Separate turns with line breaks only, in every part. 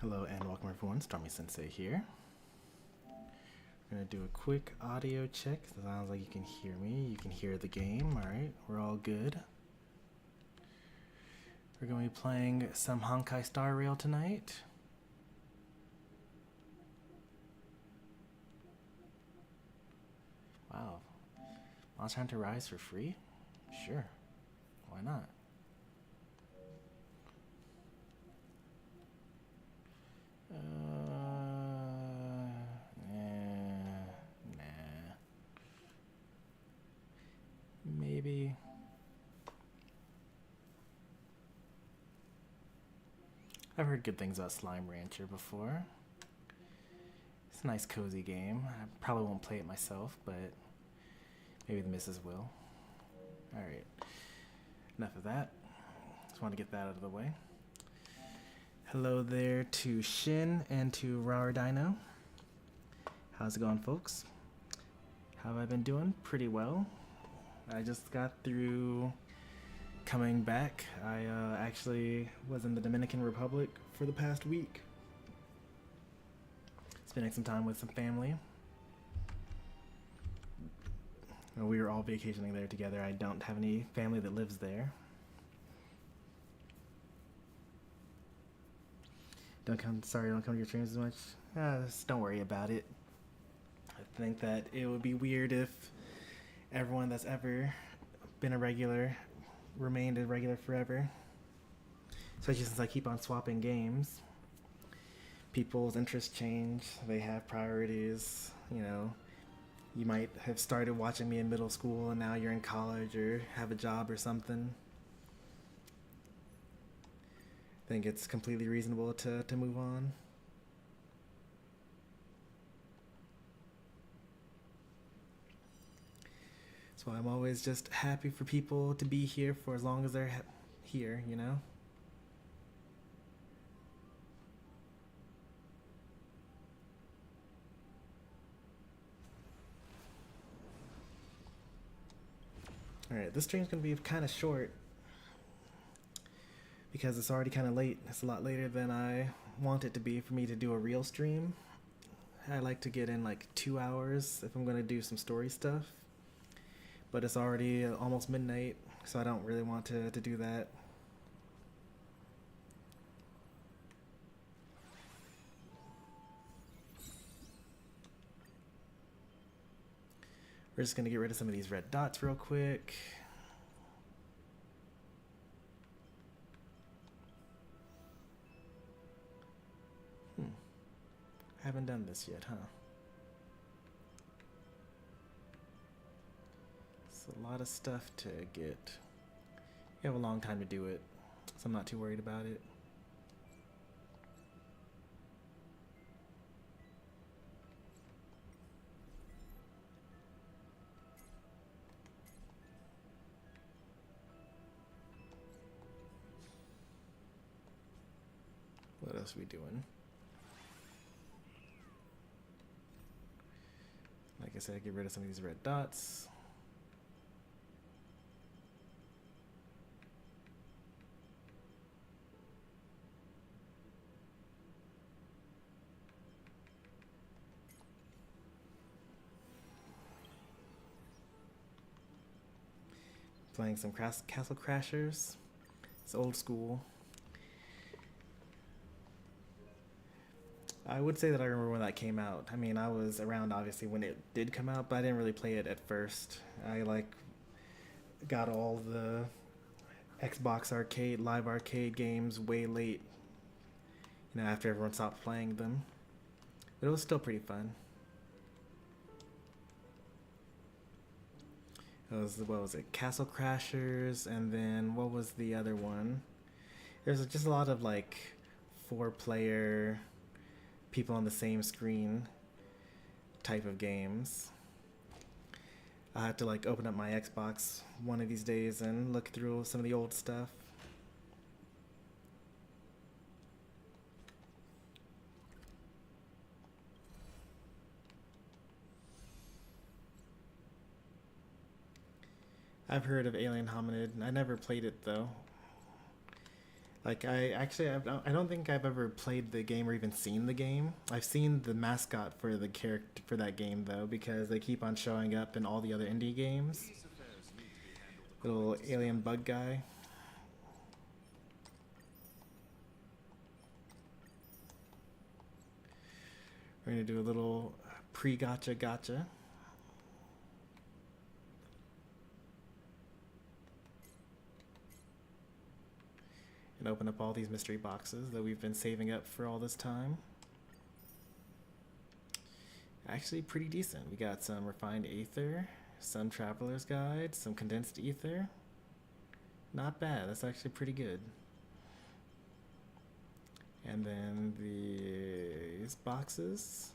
Hello and welcome everyone, Stormy Sensei here. I'm going to do a quick audio check. It sounds like you can hear me, you can hear the game. Alright, we're all good. We're going to be playing some Honkai Star Rail tonight. Wow. Monster Hunter Rise for free? Sure. Why not? Nah. Maybe. I've heard good things about Slime Rancher before. It's a nice cozy game. I probably won't play it myself, but maybe the missus will. Alright. Enough of that. Just want to get that out of the way. Hello there to Shin and to Rawr Dino. How's it going, folks? How have I been doing? Pretty well. I just got through coming back. I actually was in the Dominican Republic for the past week. Spending some time with some family. We were all vacationing there together. I don't have any family that lives there. Don't come to your streams as much. Just don't worry about it. I think that it would be weird if everyone that's ever been a regular remained a regular forever. Especially since I keep on swapping games. People's interests change. They have priorities. You know, you might have started watching me in middle school and now you're in college or have a job or something. I think it's completely reasonable to move on. So I'm always just happy for people to be here for as long as they're here, you know? Alright, this stream's gonna be kind of short because it's already kind of late. It's a lot later than I want it to be for me to do a real stream. I like to get in like 2 hours if I'm gonna do some story stuff. But it's already almost midnight, so I don't really want to do that. We're just gonna get rid of some of these red dots real quick. I haven't done this yet, huh? It's a lot of stuff to get. You have a long time to do it, so I'm not too worried about it. What else are we doing? Like I said, get rid of some of these red dots. Playing some Castle Crashers. It's old school. I would say that I remember when that came out. I mean, I was around obviously when it did come out, but I didn't really play it at first. I got all the Xbox arcade, live arcade games way late. You know, after everyone stopped playing them. But it was still pretty fun. It was, what was it? Castle Crashers, and then what was the other one? There's just a lot of like 4-player people on the same screen type of games. I have to like open up my Xbox one of these days and look through some of the old stuff. I've heard of Alien Hominid. I never played it though. Like I don't think I've ever played the game or even seen the game. I've seen the mascot for the character for that game though, because they keep on showing up in all the other indie games. Little alien bug guy. We're gonna do a little pre-gacha gacha. And open up all these mystery boxes that we've been saving up for all this time. Actually pretty decent. We got some refined aether, some traveler's guide, some condensed ether. Not bad. That's actually pretty good. And then these boxes.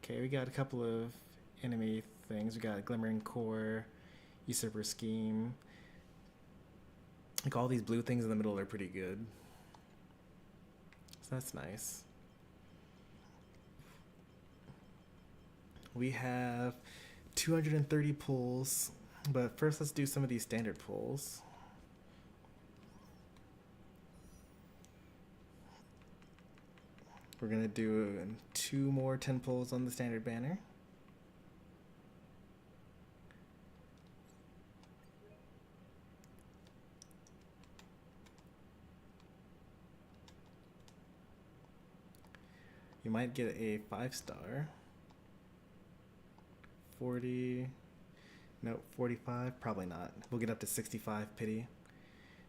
Okay, we got a couple of enemy things. We got a glimmering core, usurper scheme. Like all these blue things in the middle are pretty good. So that's nice. We have 230 pulls, but first let's do some of these standard pulls. We're gonna do 2 more 10 pulls on the standard banner. You might get a 5-star. 40, no, 45, probably not. We'll get up to 65 pity.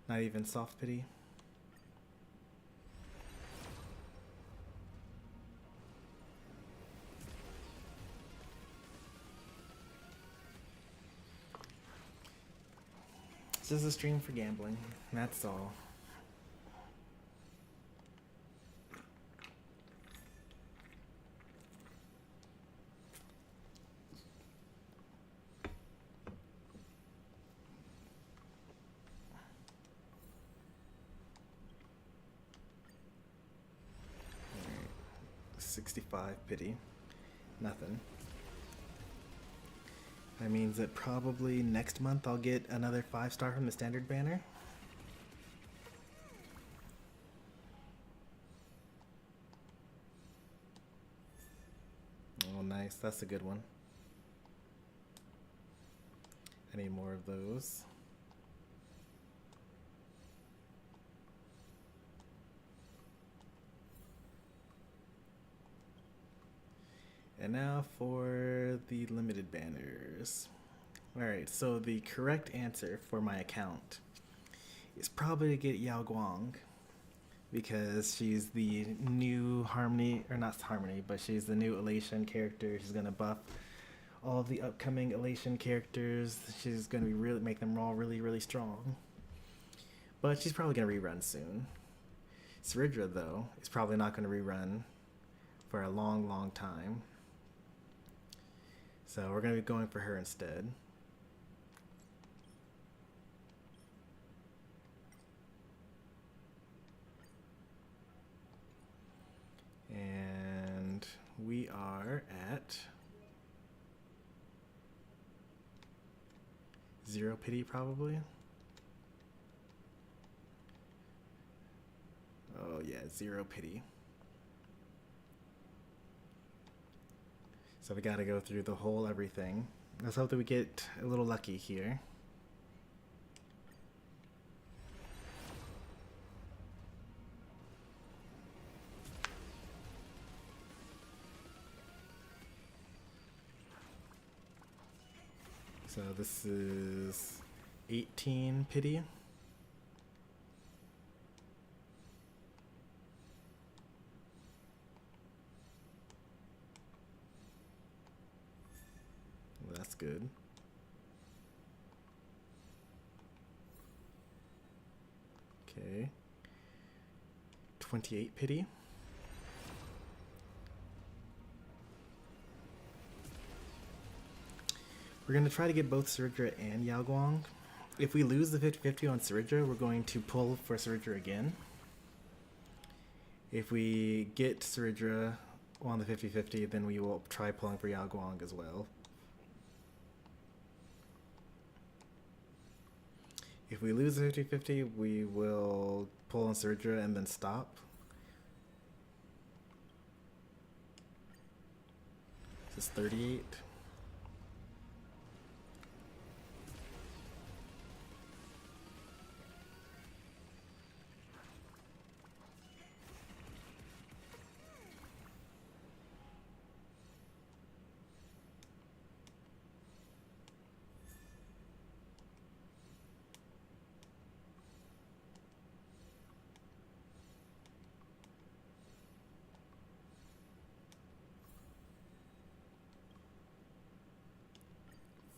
Not even soft pity. It's just a stream for gambling, that's all. Alright, 65 pity, nothing. That means that probably next month I'll get another 5-star from the standard banner. Oh, nice. That's a good one. I need more of those. And now for the limited banners. Alright, so the correct answer for my account is probably to get Yao Guang, because she's the new Harmony, or not Harmony, but she's the new Elation character. She's going to buff all of the upcoming Elation characters. She's going to be really make them all really, really strong. But she's probably going to rerun soon. Cerydra, though, is probably not going to rerun for a long, long time. So we're going to be going for her instead. And we are at 0 pity probably. Oh yeah, 0 pity. So we gotta go through the whole everything. Let's hope that we get a little lucky here. So this is 18 pity. That's good. Okay. 28 pity. We're going to try to get both Cerydra and Yao Guang. If we lose the 50-50 on Cerydra, we're going to pull for Cerydra again. If we get Cerydra on the 50-50, then we will try pulling for Yao Guang as well. If we lose a 50-50, we will pull on Cerydra and then stop. This is 38.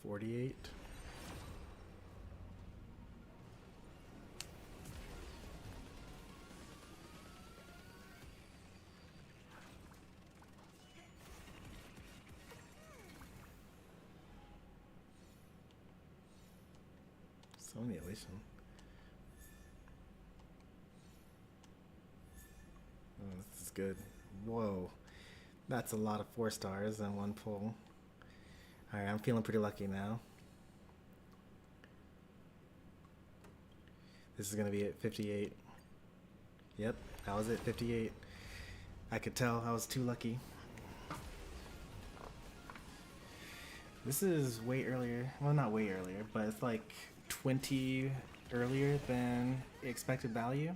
$48. So many elation. Oh, this is good. Whoa. That's a lot of 4 stars in one pull. Alright, I'm feeling pretty lucky now. This is going to be at 58. Yep, that was it, 58. I could tell I was too lucky. This is way earlier. Well, not way earlier, but it's like 20 earlier than expected value.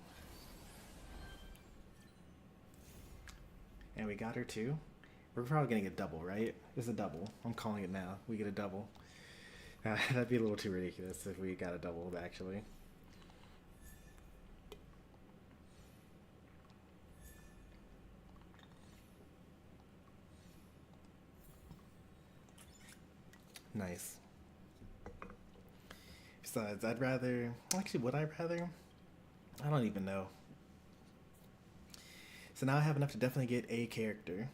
And we got her too. We're probably going to get double, right? It's a double. I'm calling it now. We get a double. That'd be a little too ridiculous if we got a double, actually. Nice. Besides, I'd rather... Actually, would I rather? I don't even know. So now I have enough to definitely get a character.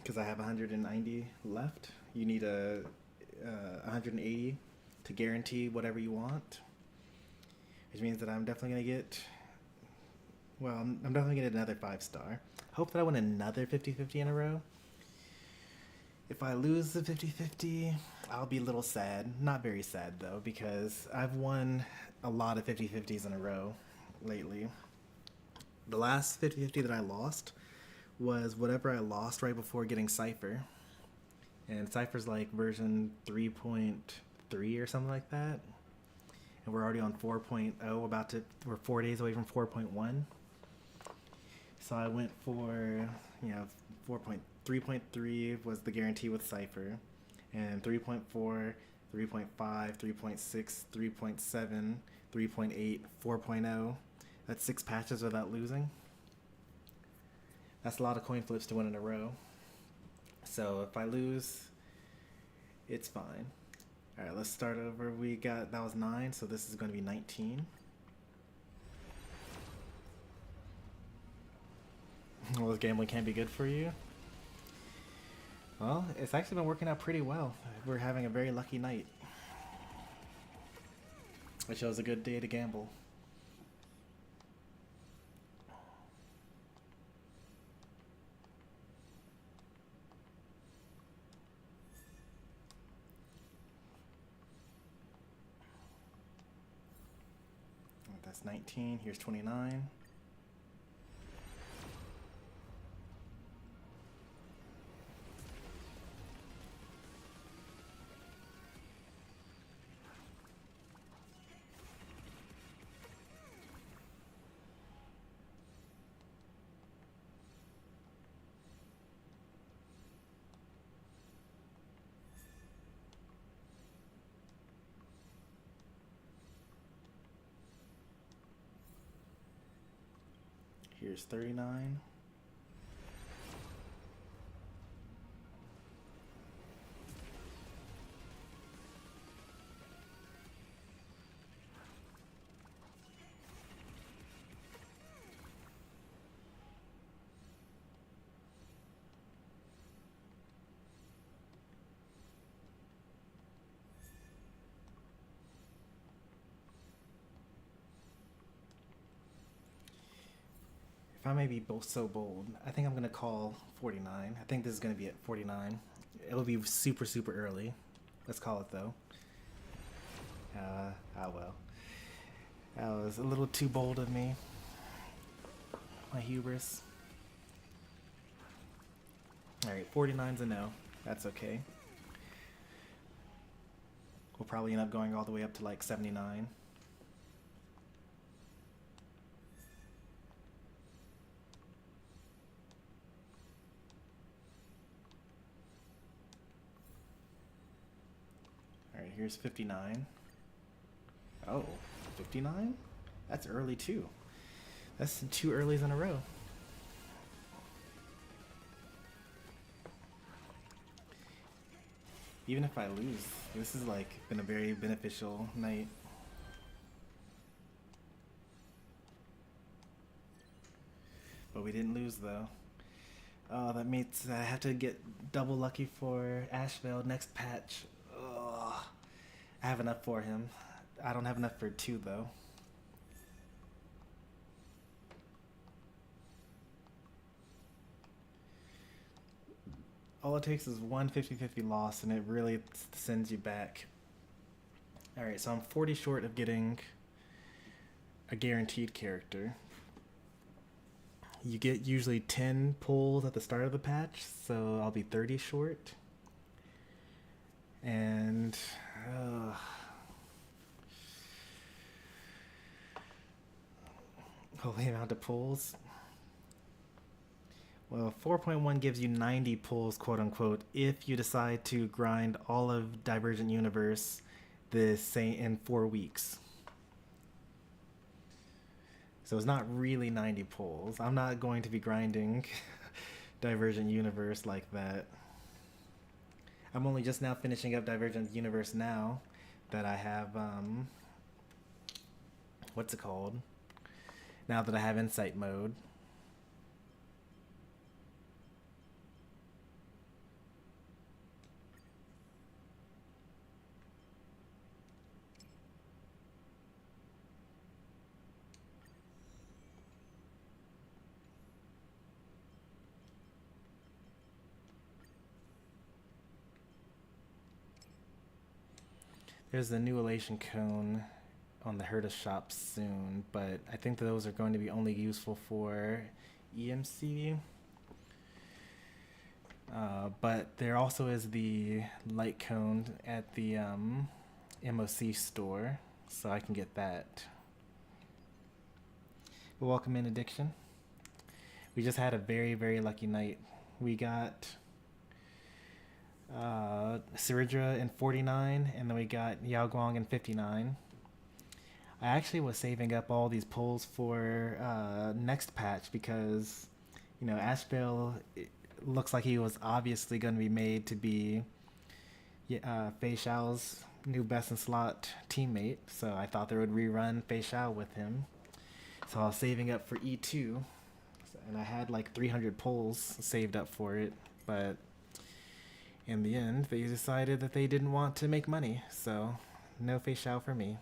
Because I have 190 left. You need a 180 to guarantee whatever you want. Which means that I'm definitely going to get... Well, I'm definitely going to get another 5-star. Hope that I win another 50-50 in a row. If I lose the 50-50, I'll be a little sad. Not very sad, though, because I've won a lot of 50-50s in a row lately. The last 50-50 that I lost was whatever I lost right before getting Cypher. And Cypher's like version 3.3 or something like that. And we're already on 4.0, we're 4 days away from 4.1. So I went for, 3.3 was the guarantee with Cypher. And 3.4, 3.5, 3.6, 3.7, 3.8, 4.0. That's 6 patches without losing. That's a lot of coin flips to win in a row. So if I lose, it's fine. Alright, let's start over. That was 9, so this is going to be 19. Well, this gambling can't be good for you. Well, it's actually been working out pretty well. We're having a very lucky night. It shows a good day to gamble. That's 19. Here's 29. Here's 39. If I may be so bold, I think I'm going to call 49. I think this is going to be at 49. It'll be super, super early. Let's call it, though. Well. That was a little too bold of me. My hubris. Alright, 49's a no. That's okay. We'll probably end up going all the way up to like 79. Alright, here's 59. Oh, 59? That's early too. That's 2 earlies in a row. Even if I lose, this is like been a very beneficial night. But we didn't lose though. Oh, that means I have to get double lucky for Asheville next patch. Ugh. I have enough for him. I don't have enough for 2 though. All it takes is one 50-50 loss and it really sends you back. Alright, so I'm 40 short of getting a guaranteed character. You get usually 10 pulls at the start of the patch, so I'll be 30 short. And holy amount of pulls. Well, 4.1 gives you 90 pulls, quote unquote, if you decide to grind all of Divergent Universe in 4 weeks. So it's not really 90 pulls. I'm not going to be grinding Divergent Universe like that. I'm only just now finishing up Divergent Universe now that I have, what's it called? Now that I have Insight mode. There's the new elation cone on the Herta shop soon, but I think that those are going to be only useful for EMC. But there also is the light cone at the MOC store, so I can get that. But welcome in, Addiction. We just had a very, very lucky night. We got Cerydra in 49, and then we got Yao Guang in 59. I actually was saving up all these pulls for next patch because, you know, Asheville looks like he was obviously going to be made to be Fei Xiao's new best in slot teammate, so I thought they would rerun Fei Xiao with him. So I was saving up for E2, and I had like 300 pulls saved up for it, but in the end, they decided that they didn't want to make money, so no Fei Xiao for me.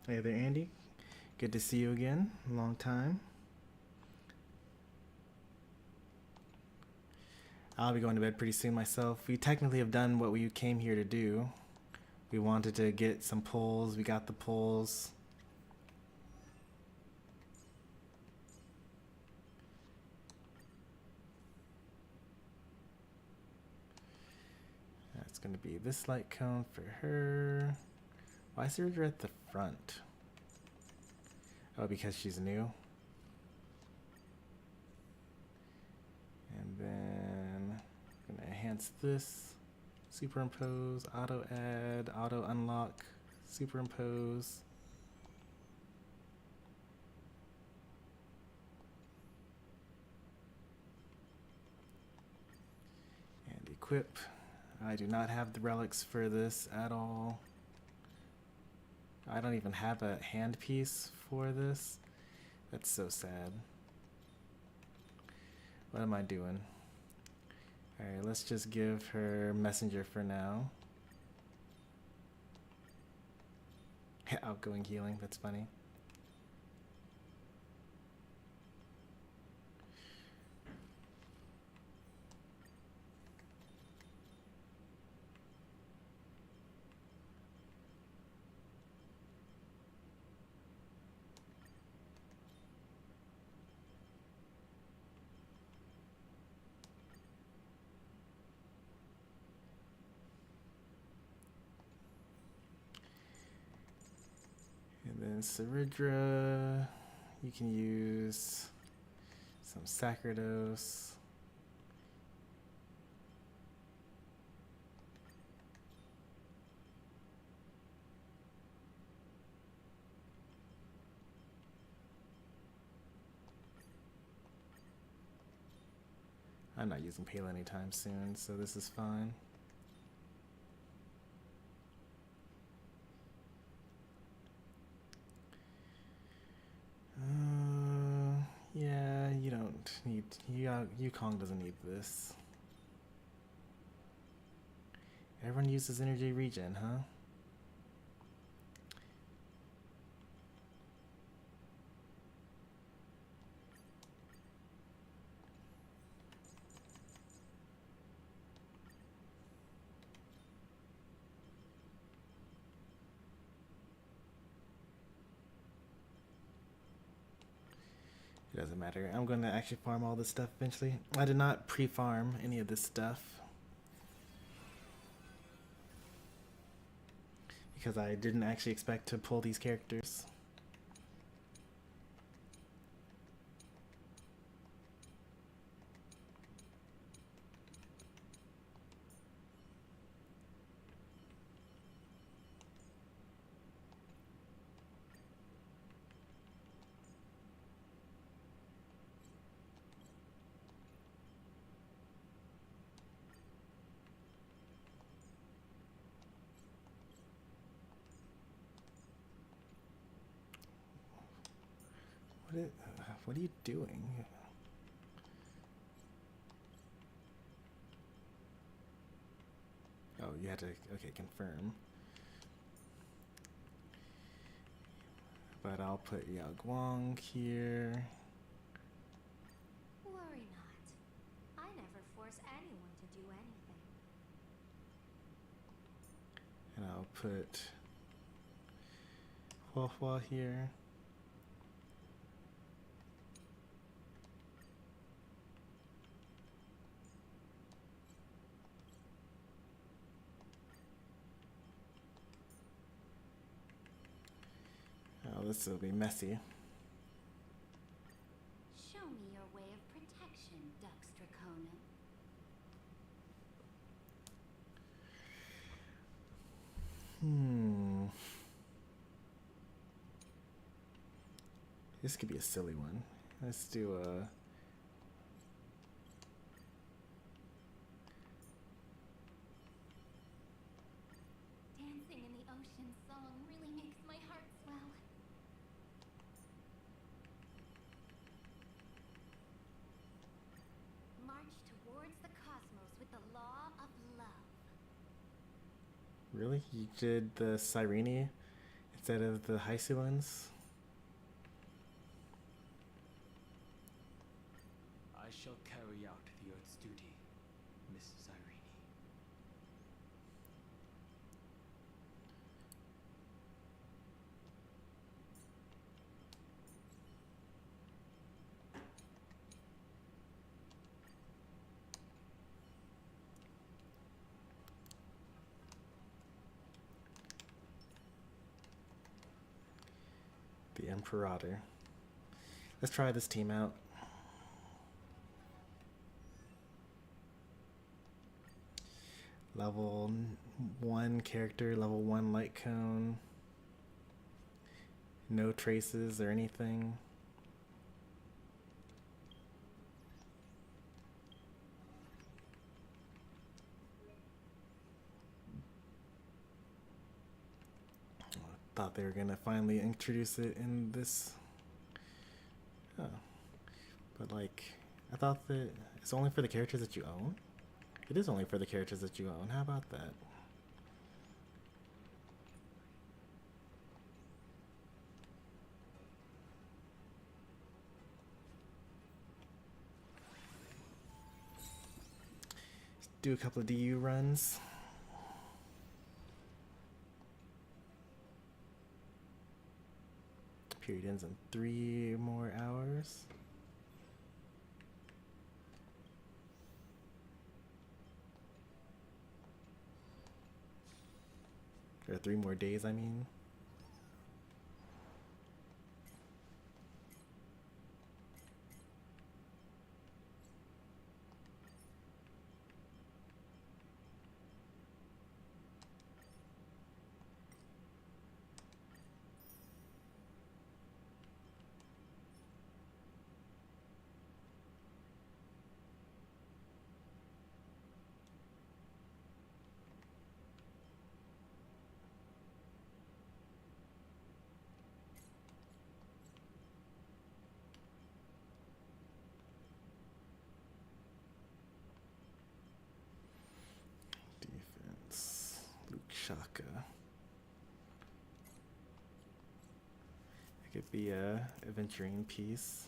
Hey there, Andy. Good to see you again. Long time. I'll be going to bed pretty soon myself. We technically have done what we came here to do. We wanted to get some pulls. We got the pulls. That's going to be this light cone for her. Why is Cerydra at the front? Oh, because she's new. And then I'm gonna enhance this. Superimpose, auto add, auto unlock, superimpose. And equip. I do not have the relics for this at all. I don't even have a handpiece for this. That's so sad. What am I doing? Alright, let's just give her messenger for now. Outgoing healing, that's funny. And then Cerydra, you can use some Sacerdos. I'm not using Pale anytime soon, so this is fine. Yeah, you don't need, Yukong doesn't need this. Everyone uses energy regen, huh? It doesn't matter. I'm going to actually farm all this stuff eventually. I did not pre-farm any of this stuff because I didn't actually expect to pull these characters. What are you doing? Oh, you had to, okay, confirm. But I'll put Yao Guang here.
Worry not. I never force anyone to do anything.
And I'll put Hua Hua here. Oh, this will be messy.
Show me your way of protection, Dux Draconin.
This could be a silly one. Let's do a...
Dancing in the ocean song really makes my heart swell. March towards the cosmos with the law of love.
Really? You did the Cyrene instead of the Heisei ones?
I shall carry out the Earth's duty, Miss Cyrene.
The Imperator. Let's try this team out. Level 1 character, level 1 light cone. No traces or anything. Thought they were gonna finally introduce it in this. Oh. But like, I thought that it's only for the characters that you own? It is only for the characters that you own. How about that? Do a couple of DU runs. Period ends in 3 more hours. Or 3 more days, I mean. Shaka. It could be a aventurine piece.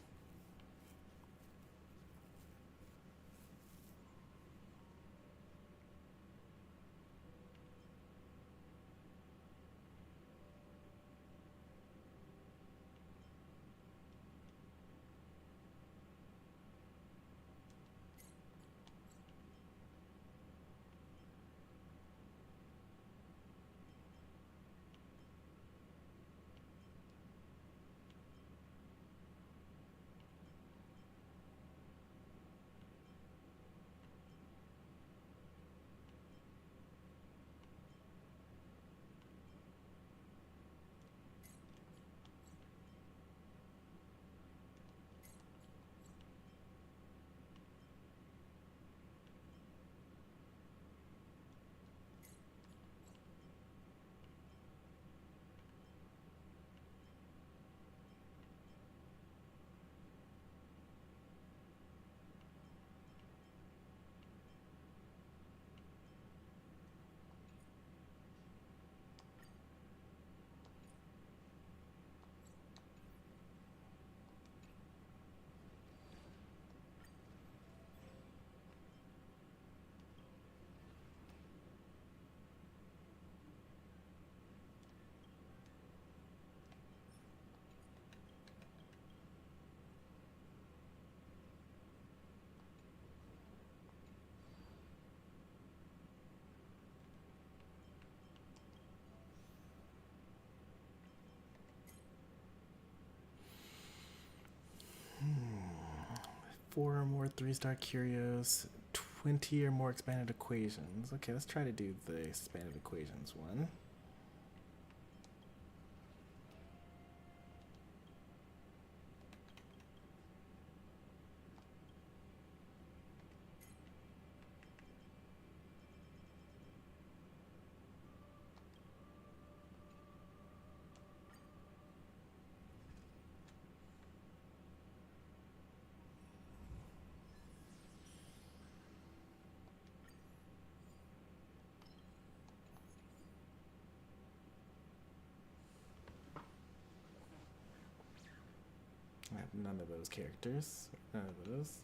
Four or more 3-star curios, 20 or more expanded equations. Okay, let's try to do the expanded equations one. I have none of those characters. None of those.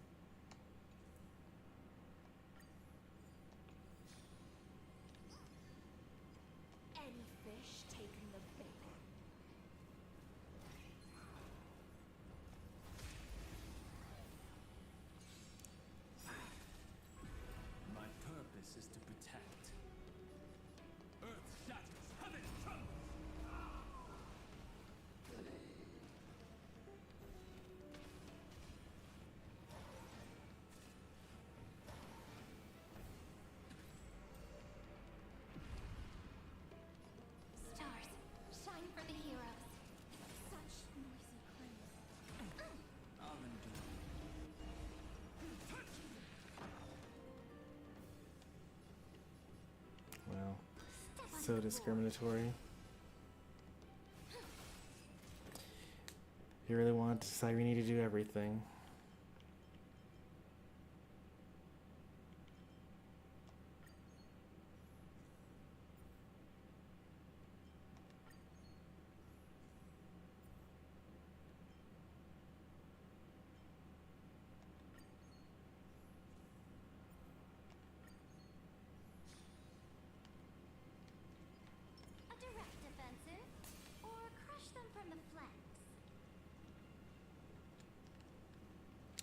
Any fish taking the bait.
My purpose is to protect. Earth shatters, heaven trembles.
Stars, shine for the heroes. Such noisy praise.
I'll endure.
Well,
Step on
so
the
discriminatory. You really want Cyrene to do everything.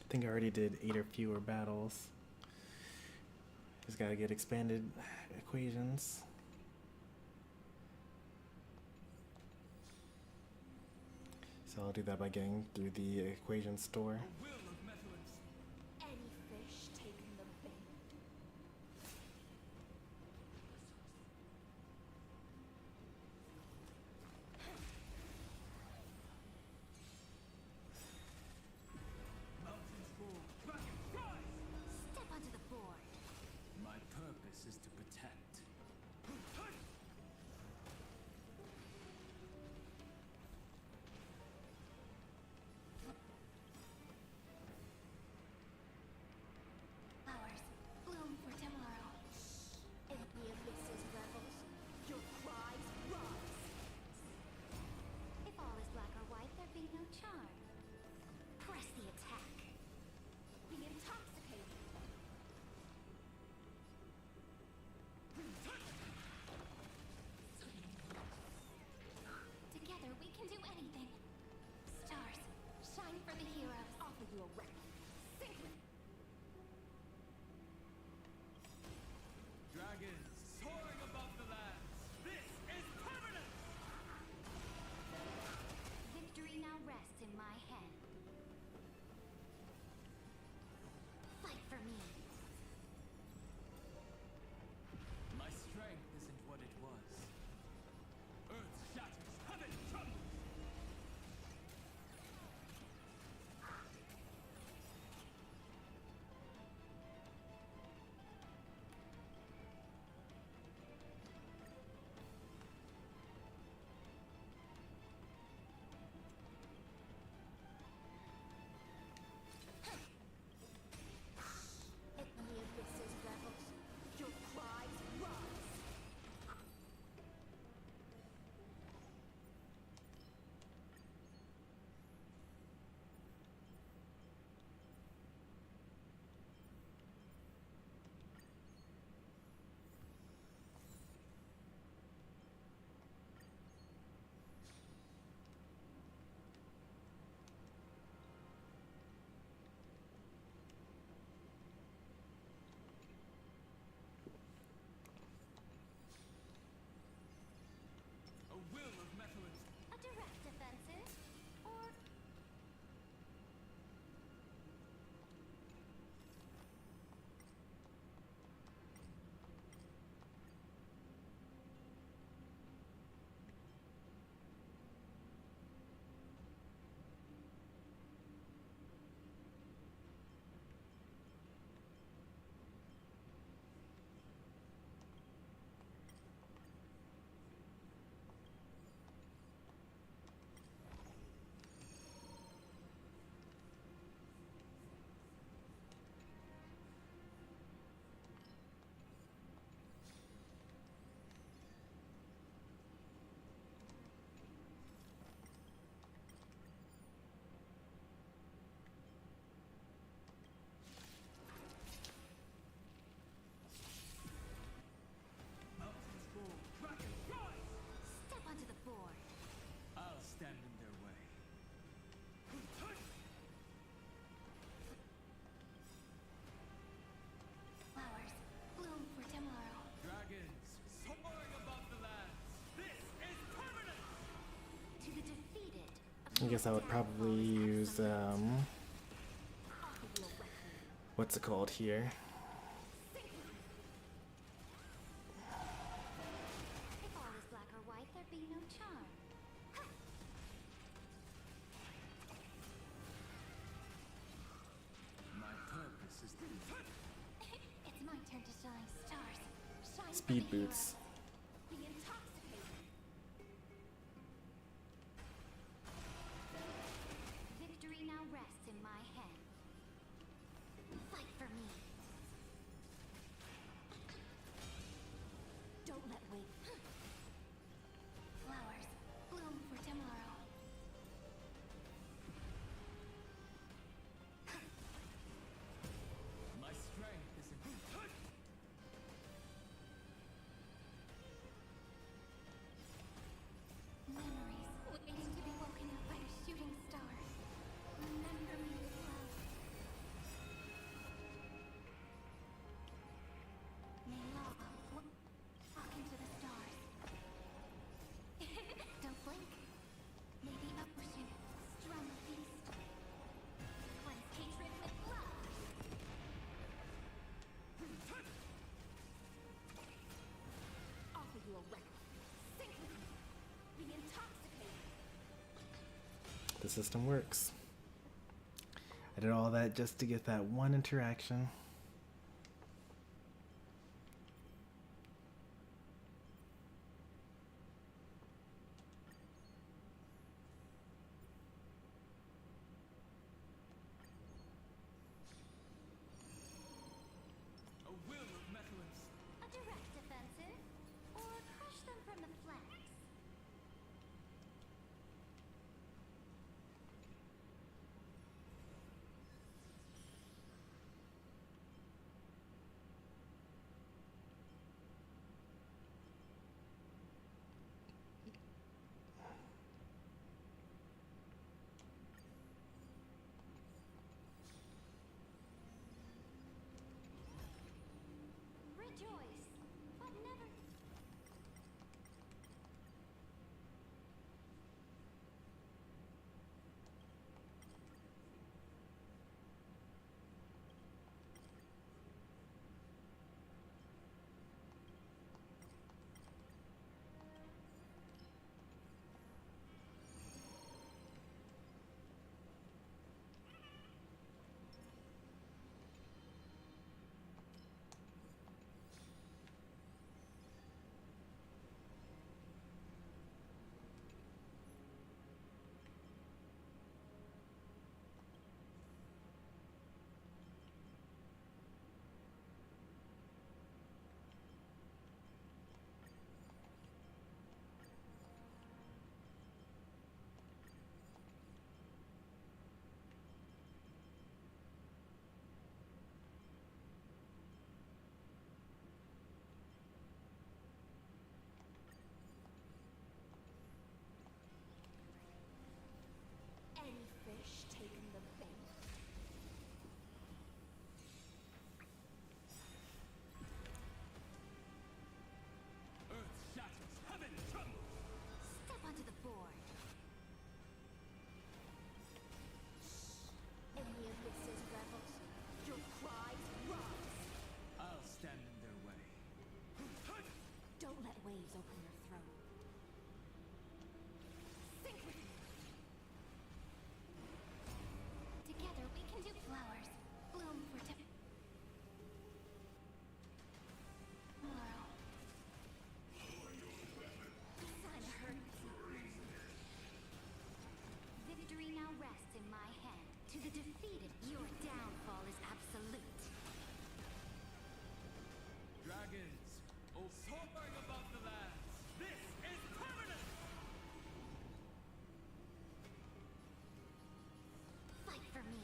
I think I already did 8 or fewer battles. Just gotta get expanded equations. So I'll do that by getting through the equation store.
Any fish taking the bait. Step onto the board.
My purpose is to protect.
Flowers bloom for tomorrow. In the abyss's revels, your cries rise. If all is black or white, there be no charm. Press the attack. Be intoxicated. Together we can do anything. Stars, shine for the heroes. Offer you a record. Sink with
Dragons soaring above the lands. This is permanent!
victory now rests in my hand. Fight for me.
My strength isn't what it was. Earth shatters, heaven trembles.
In the abyss's revels, your cries rise.
A will of metal and
A direct offensive? Or
mountains fall, dragons rise.
step onto the board.
I'll stand in their way.
Flowers bloom for tomorrow.
Dragons soaring above the lands. This is permanent!
To the defeated.
I guess I would probably use
Offer you a record.
what's it called here?
If all is black or white, there be no charm.
My purpose is to
It's my turn to shine. Stars, shine
Speed
for the
boots.
heroes. Be intoxicated. Victory now rests in my hand. Fight for me. Don't let wait. Flowers bloom for tomorrow.
my strength isn't
the system works. I did all that just to get that one interaction.
A will of metal and
A direct offensive? Or crush them from the flanks? Rejoice, but never. Any fish taking the bait?
earth shatters, heaven trembles.
Step onto the board. In the abyss's revels, your cries rise.
I'll stand in their way.
Don't let waves open your throat. Sink with me. Together we can do flowers. Bloom for tomorrow. Sign of urgency. Victory now rests in my hand. To the defeated, your downfall is absolute.
Dragons, oh soaring above the lands. This is permanent.
Fight for me.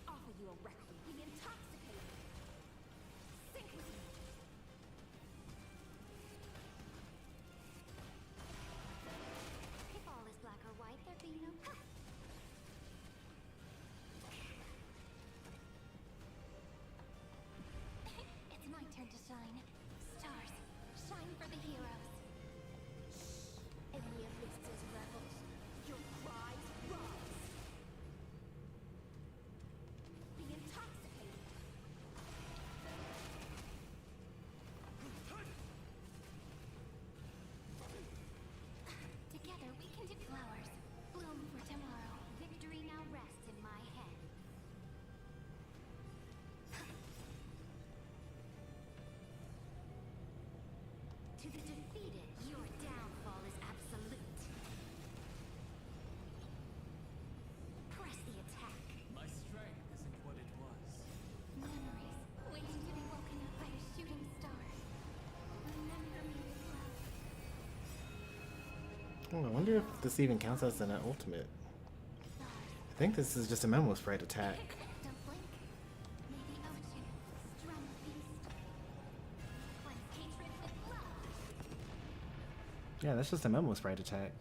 Offer you a requiem. Be intoxicated. Sink with me. If all is black or white, there be no. It's my turn to shine. Stars, shine for the heroes. In the abyss's revels, your cries rise. Be intoxicated. Together we can do flowers. Bloom for tomorrow. Victory now rests in my hand. To the defeated, your downfall is absolute. Press the attack.
My strength isn't what it was.
Memories, waiting to be woken up by a shooting star. Remember me with love.
Oh, I wonder if this even counts as an ultimate. I think this is just a memo sprite attack.
Don't blink. May the ocean strum feast. Cleanse hatred with love.
Yeah, that's just a memo sprite attack.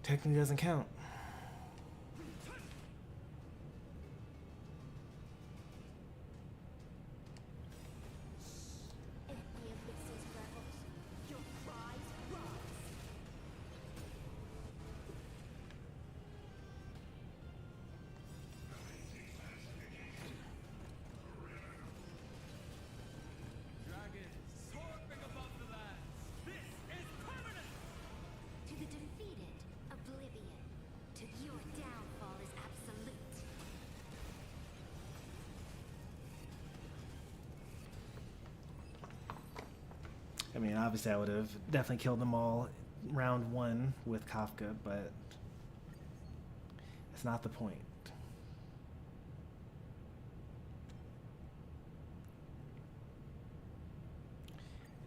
Technically doesn't count.
In the abyss's revels, your cries rise.
Dragons, soar
I mean, obviously I would have definitely killed them all round one with Kafka, but that's not the point.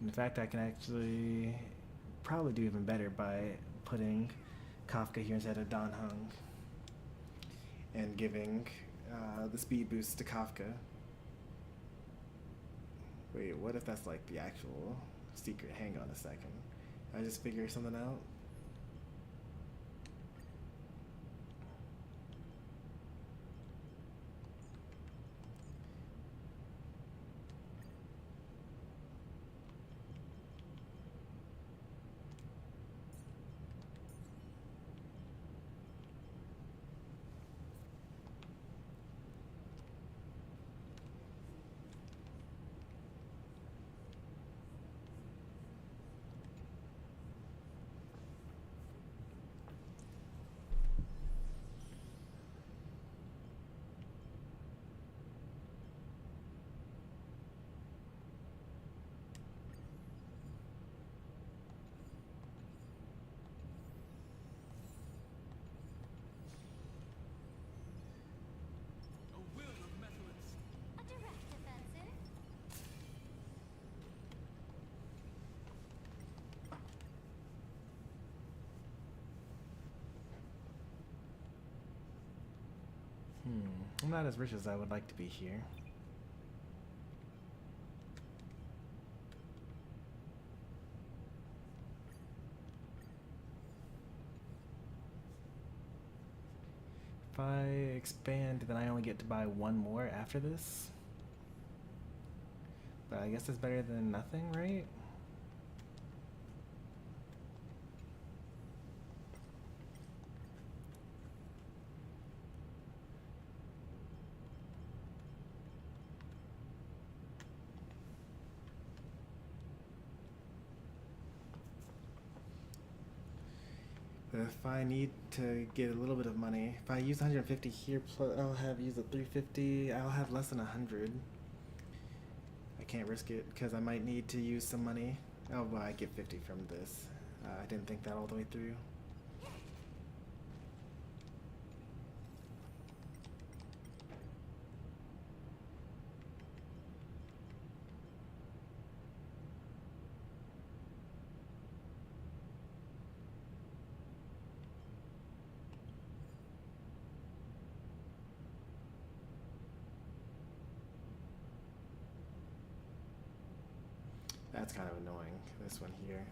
In fact, I can actually probably do even better by putting Kafka here instead of Dan Heng and giving the speed boost to Kafka. Wait, what if that's like the actual secret? Hang on a second. Did I just figure something out?
A will of methods.
A direct offensive.
I'm not as rich as I would like to be here. If I expand, then I only get to buy one more after this. But I guess that's better than nothing, right? But if I need to get a little bit of money, if I use 150 here, plus I'll have used a 350, I'll have less than 100. I can't risk it because I might need to use some money. Oh, well, I get 50 from this. I didn't think that all the way through. That's kind of annoying, this one here.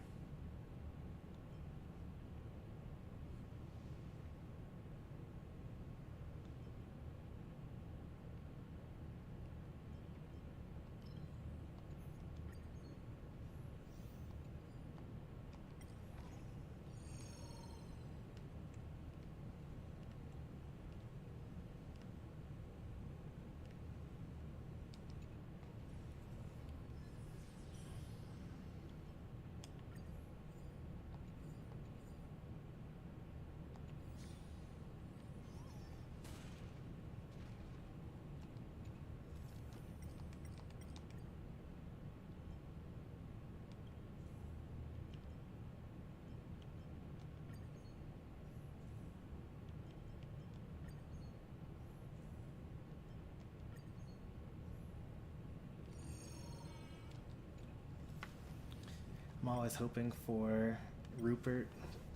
I'm always hoping for Rupert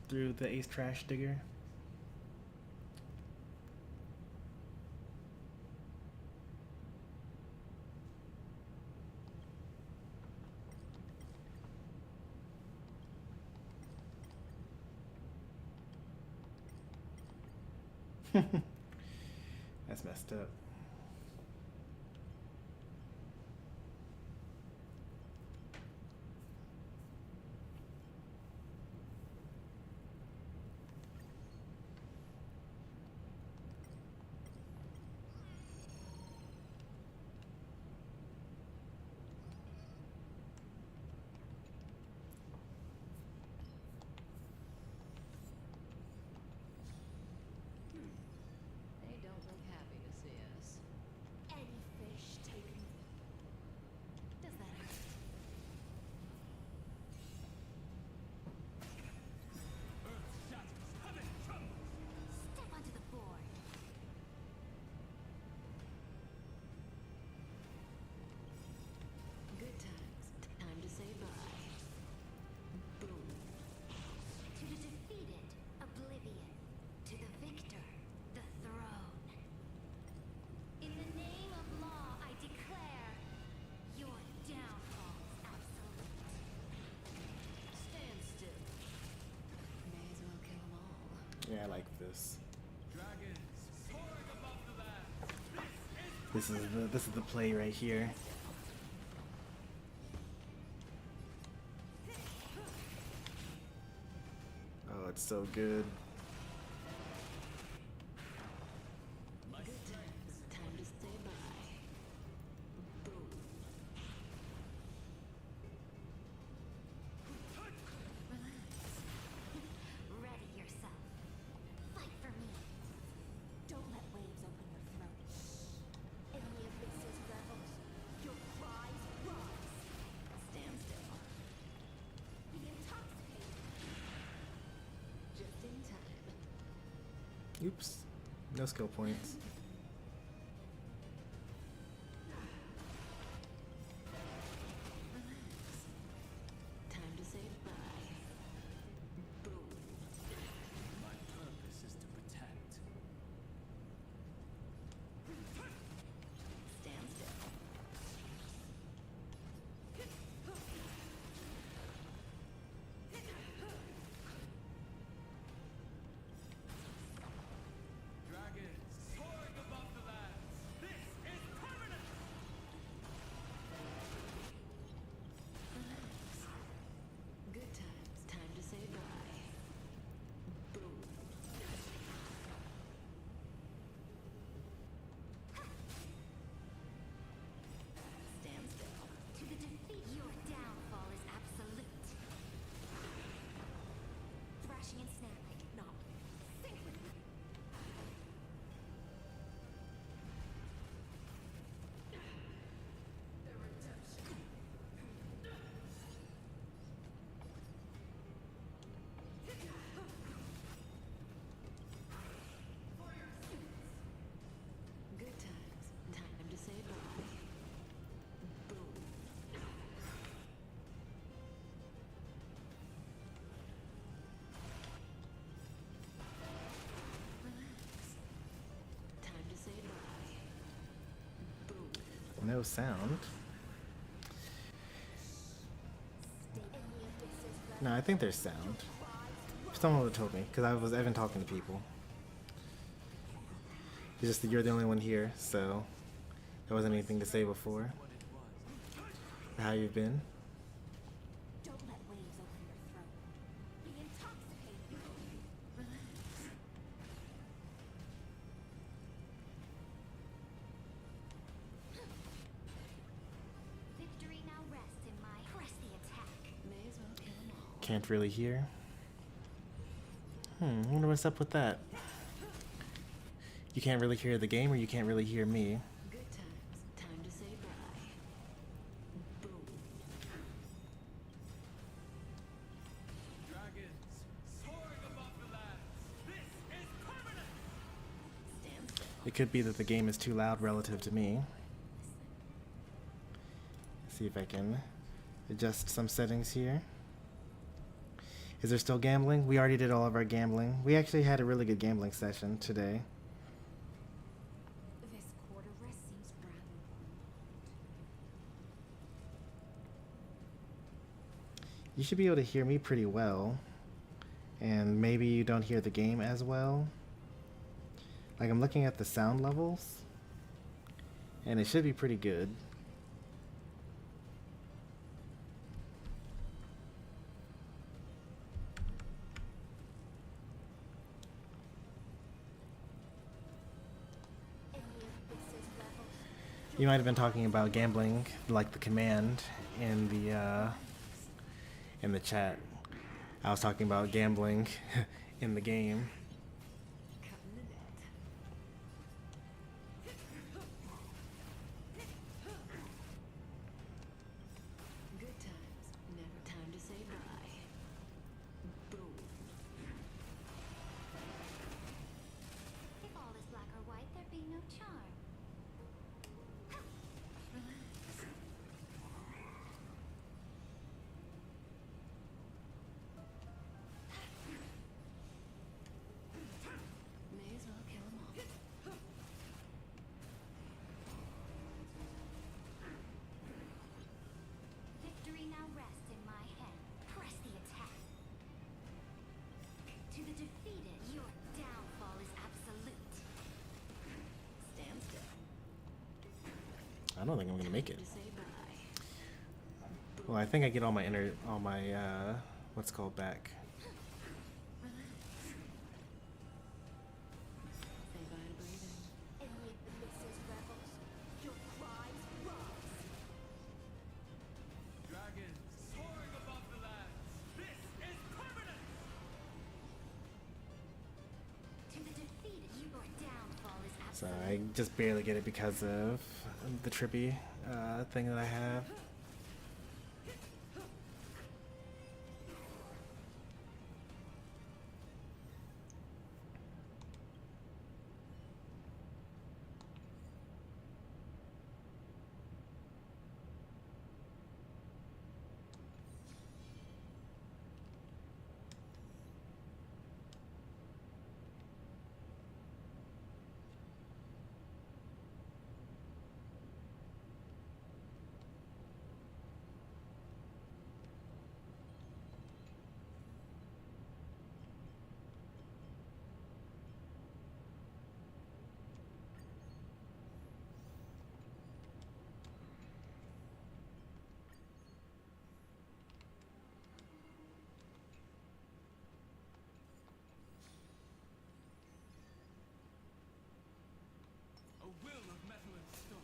through the Ace Trash Digger. That's messed up.
They don't look happy to see us.
Yeah, I like this.
Dragons soaring above the land.
This is the play right here. Oh, it's so good.
My strength is
Time to say bye. Boom.
Ready yourself. Fight for me. Don't let waves open your throat. In the abyss's revels, your cries rise.
Stand still.
Be intoxicated.
Just in time.
Oops. No skill points.
Relax. Time to say bye. Boom.
my purpose is to protect.
Stand still.
Dragons soaring above the lands. This is permanent.
Relax. Good times. Time to say bye. Boom. Stand still.
To the defeat, your downfall is absolute. Thrashing and snapping, not sync with me.
Good times. Time to say bye. Boom. Relax. Time to say bye. Boom.
No sound.
Stay in the abyss's revels.
No, I think there's sound. Someone would have told me, because I've been talking to people. It's just that you're the only one here, so there wasn't anything to say before.
What it was.
How you've been?
Don't let waves open your throat. Be intoxicated.
Relax.
Victory now rests in my press the attack.
May as well kill 'em all.
Can't really hear. I wonder what's up with that. You can't really hear the game, or you can't really hear me.
Good times. Time to say bye. Boom.
Dragons soaring above the lands. This is permanent.
Stand still.
It could be that the game is too loud relative to me. See if I can adjust some settings here. Is there still gambling? We already did all of our gambling. We actually had a really good gambling session today.
This quarter rest seems rather
You should be able to hear me pretty well. And maybe you don't hear the game as well. Like, I'm looking at the sound levels, and it should be pretty good.
in the abyss's revels.
You might have been talking about gambling, like the command in the chat. I was talking about gambling in the game.
Cutting the net. Good times. Never time to say bye. Boom.
If all is black or white, there be no charm.
Relax.
I don't think I'm gonna make it.
To say bye.
Well, I think I get all my what's called back.
Relax. Say bye to breathing.
And with the misses rebels, your cries rise.
Dragons soaring above the lands. This is permanent!
To the defeated, your downfall is
So
absolute.
I just barely get it because of the trippy thing that I have.
A will of metal and stone.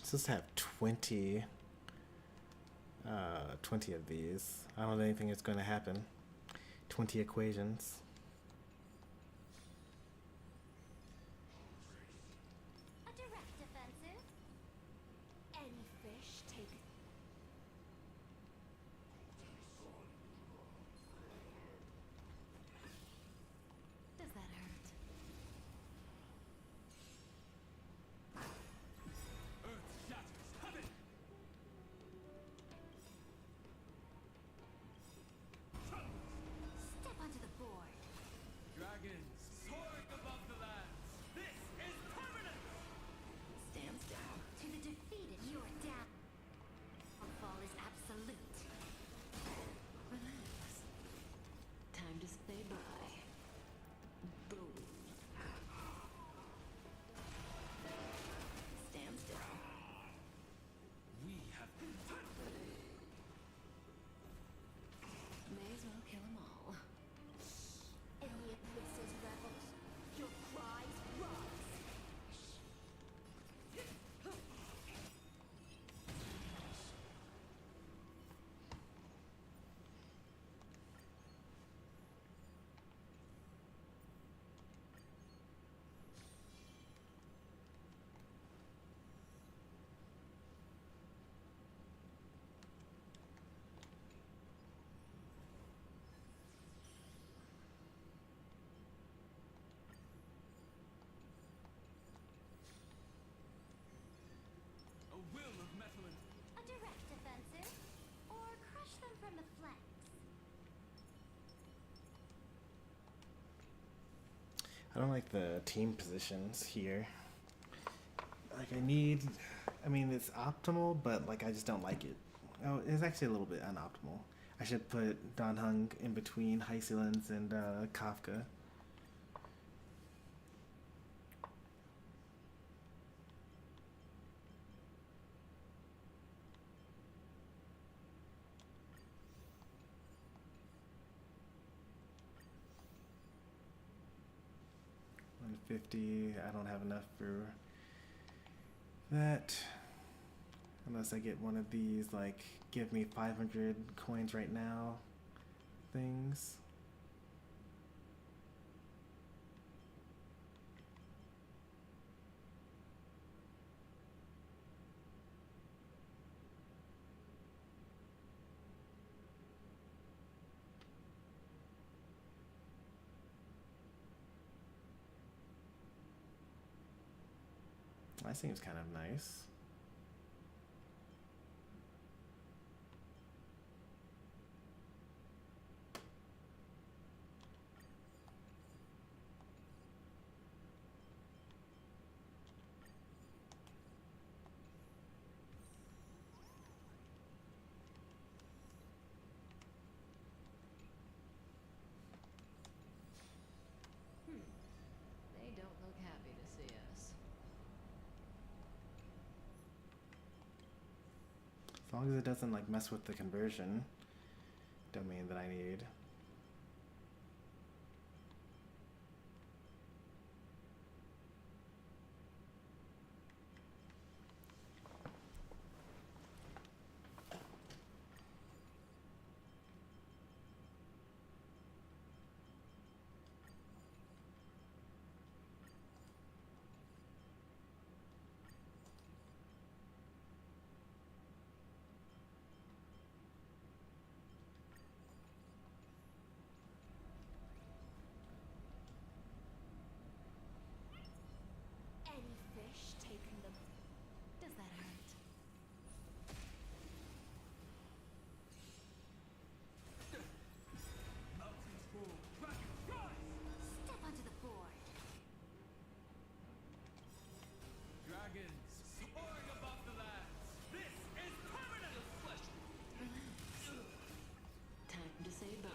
Supposed to have 20 of these. I don't think anything is going to happen. 20 equations.
A direct offensive. Any fish take.
Does that hurt?
Earth shatters. Heaven!
Step onto the board.
Dragons soaring above the lands. This is permanent!
Stand still.
To the defeated, your downfall is absolute.
Relax. Time to say bye. Boom. Stand still.
We have been
May as well kill them all.
In the abysses rebels, your cries rise.
a will of metal and
A direct offensive, or crush them from the flanks.
I don't like the team positions here. Like I mean it's optimal, but like I just don't like it. Oh, it's actually a little bit unoptimal. I should put Don Hung in between Hysilens and Kafka. $150. I don't have enough for that. Unless I get one of these, like, give me 500 coins right now things. That seems kind of nice.
They don't look happy to see us.
As long as it doesn't like mess with the conversion domain that I need.
Any fish taken the... Does that hurt?
Mountains fall, dragons rise!
Step onto the board.
Dragons soaring above the lands. This is permanent flesh.
Time to say bye.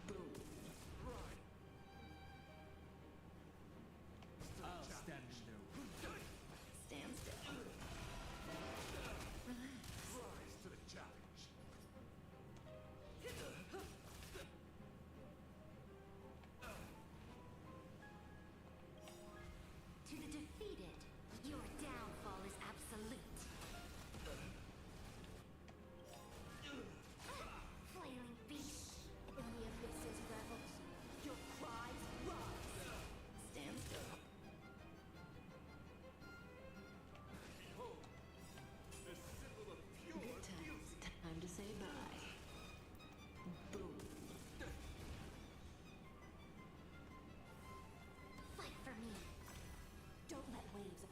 Boom.
I'll stand in their way.
Stand still. Relax.
Rise to the challenge.
To the defeated, your downfall is absolute. Flailing beast, in the abyss's revels, your cries rise.
Stand still.
Behold, the symbol of pure
Good times. Time to say bye. Boom.
Fight for me. Don't let waves of...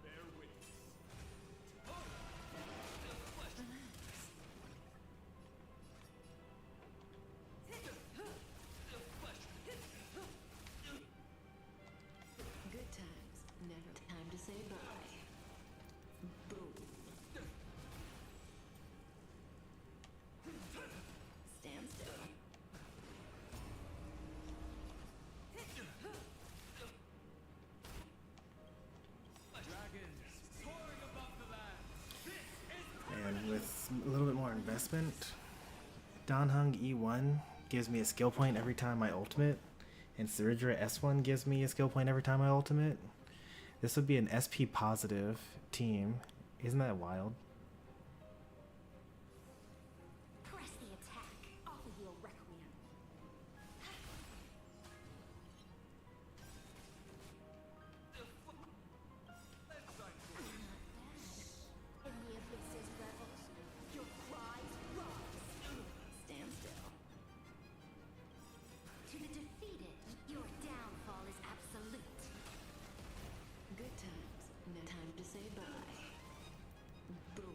bear witness.
Good times. Never time to say bye. Boom. Stand still.
Dragons soaring above the lands. This is
And with a little bit more investment, Danhung E1 gives me a skill point every time my ultimate, and Cerydra S1 gives me a skill point every time I ultimate. This would be an SP positive team. Isn't that wild?
Press the attack. Offer you a requiem. In the abyss's revels, your cries rise.
Stand still.
To the defeated, your downfall is absolute.
Good times. No time to say bye. Boom.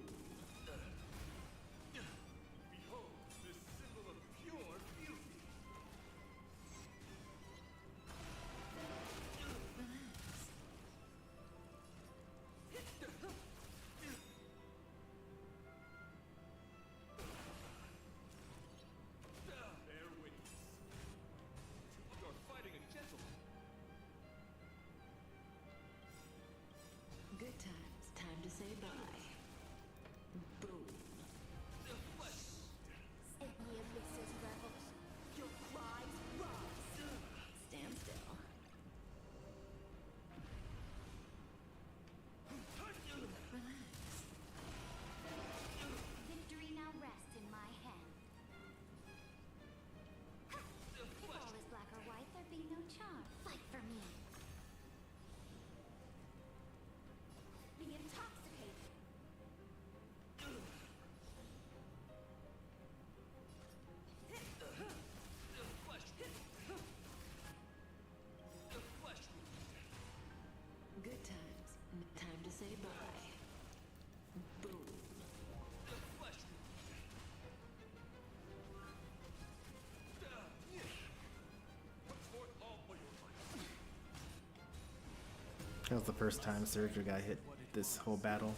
That was the first time Cerydra got hit this whole battle.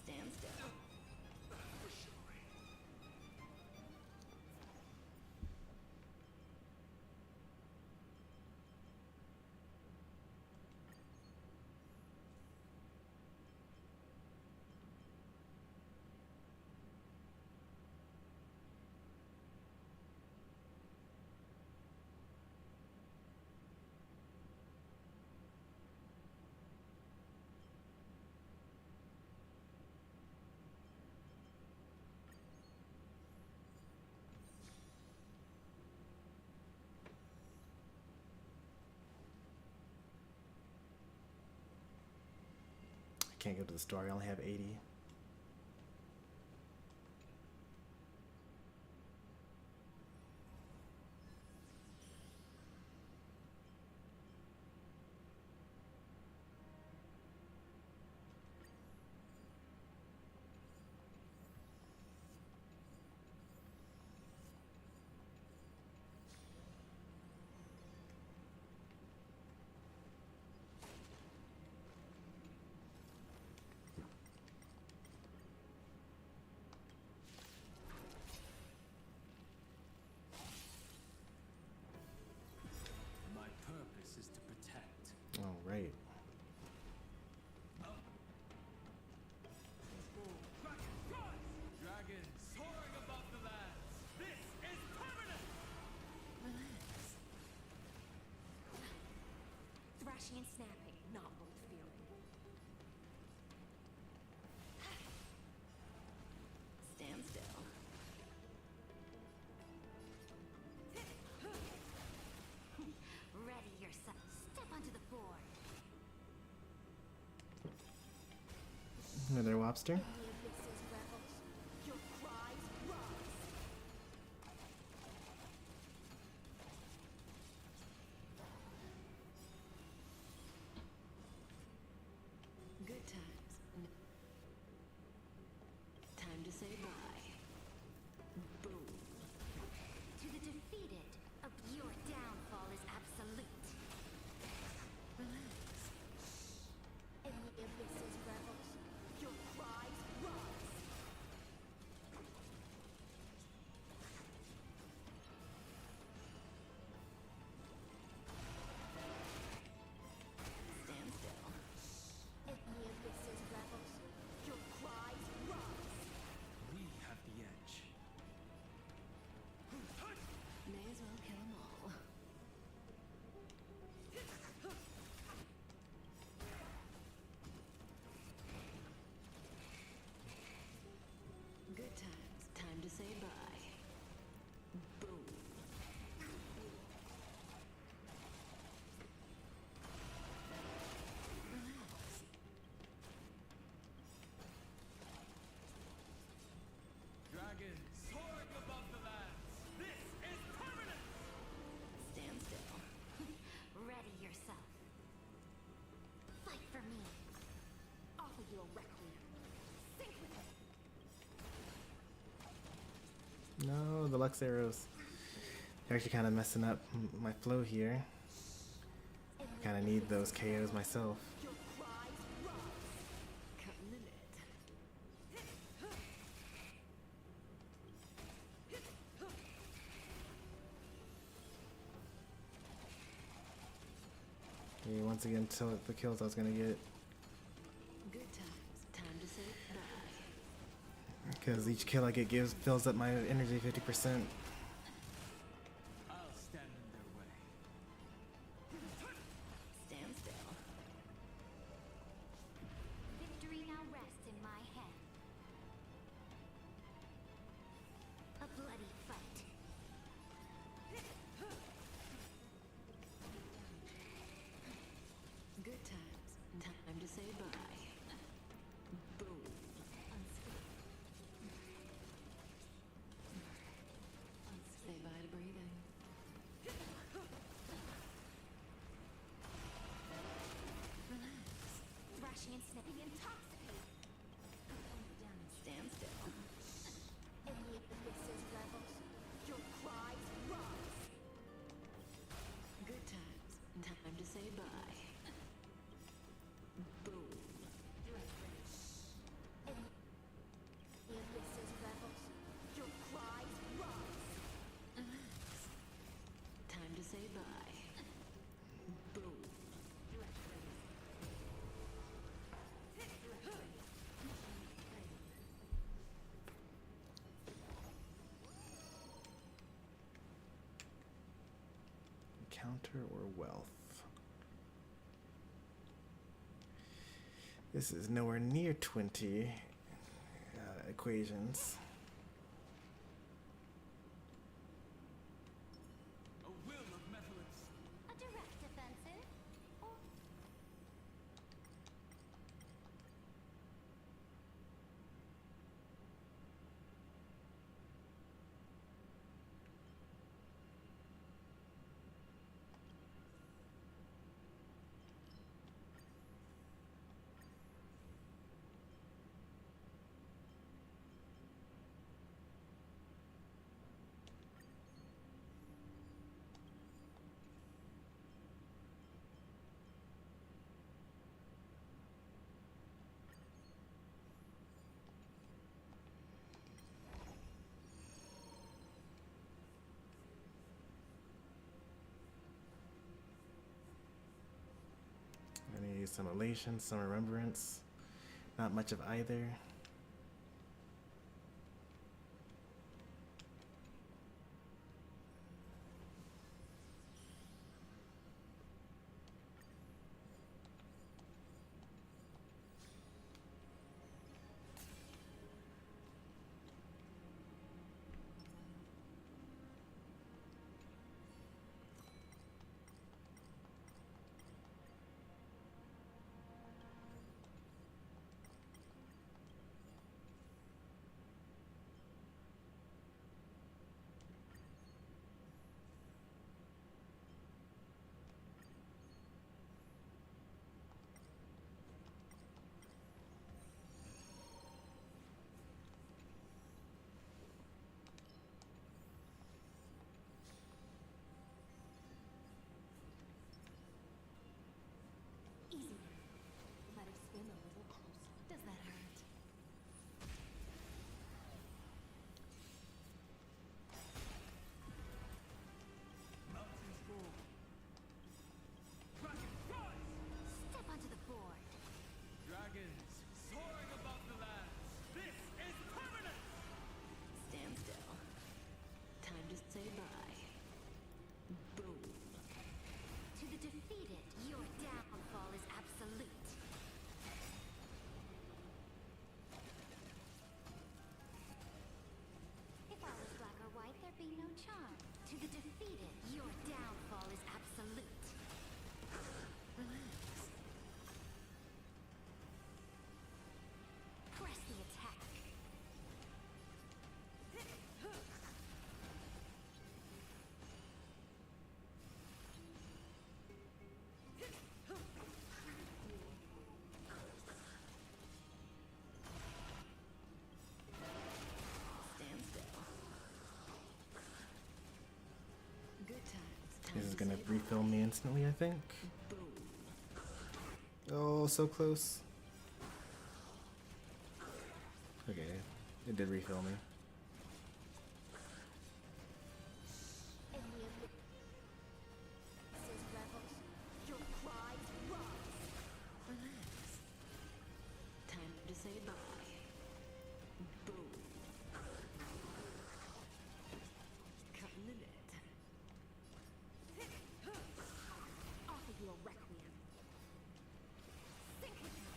Stand still.
I can't go to the store, I only have 80.
My purpose is to protect.
Oh, right.
Dragon soaring above the lands. This is permanent.
Relax.
Thrashing and snapping, not both feeling.
Stand still.
Ready yourself. Step onto the board.
Another lobster.
The abyss's rebels. Your cries rise.
Good times. Time to say bye. Boom.
To the defeated, your downfall is absolute.
Relax.
In the abyss's rebels, your cries rise.
Stand still.
In the abyss's rebels, your cries rise.
We have the edge.
May as well kill 'em all. Good times. Time to say bye. Boom. Relax.
Dragon soaring above the lands. This is permanent.
Stand still.
Ready yourself. Fight for me. Offer you a requiem. Sink with me.
No, the Lux arrows. They're actually kind of messing up my flow here. Kind of need those KOs myself.
Your cries rise.
Cutting the net.
Yeah, once again, so the kills I was gonna get,
Good times. Time to say bye.
because each kill I get fills up my energy 50%.
I'll stand in their way.
Stand still.
Victory now rests in my hand. A bloody fight.
Good times. Time to say bye. Boom.
Unscathed.
encounter or wealth. This is nowhere near 20 equations.
A will of methods.
A direct offensive? Or
I need some elation, some remembrance. Not much of either.
easy. Let her swim a little closer. Does that hurt?
Mountains fall. Dragon rise!
Step onto the board.
Dragons soaring above the lands. This is permanent!
Stand still. Time to say bye. Boom.
To the defeated, your downfall is absolute. If all is black or white, there be no charm. To the defeated, your downfall is absolute.
Relax.
Press the attack.
Stand still. Good times.
This is
to
gonna
say
refill me instantly, I think.
boom.
Oh, so close. Okay, it did refill me.
In the abyss rebels, your cries rise.
Relax. Time to say bye. Boom. Cutting the net.
Offer you a requiem. Sink with me.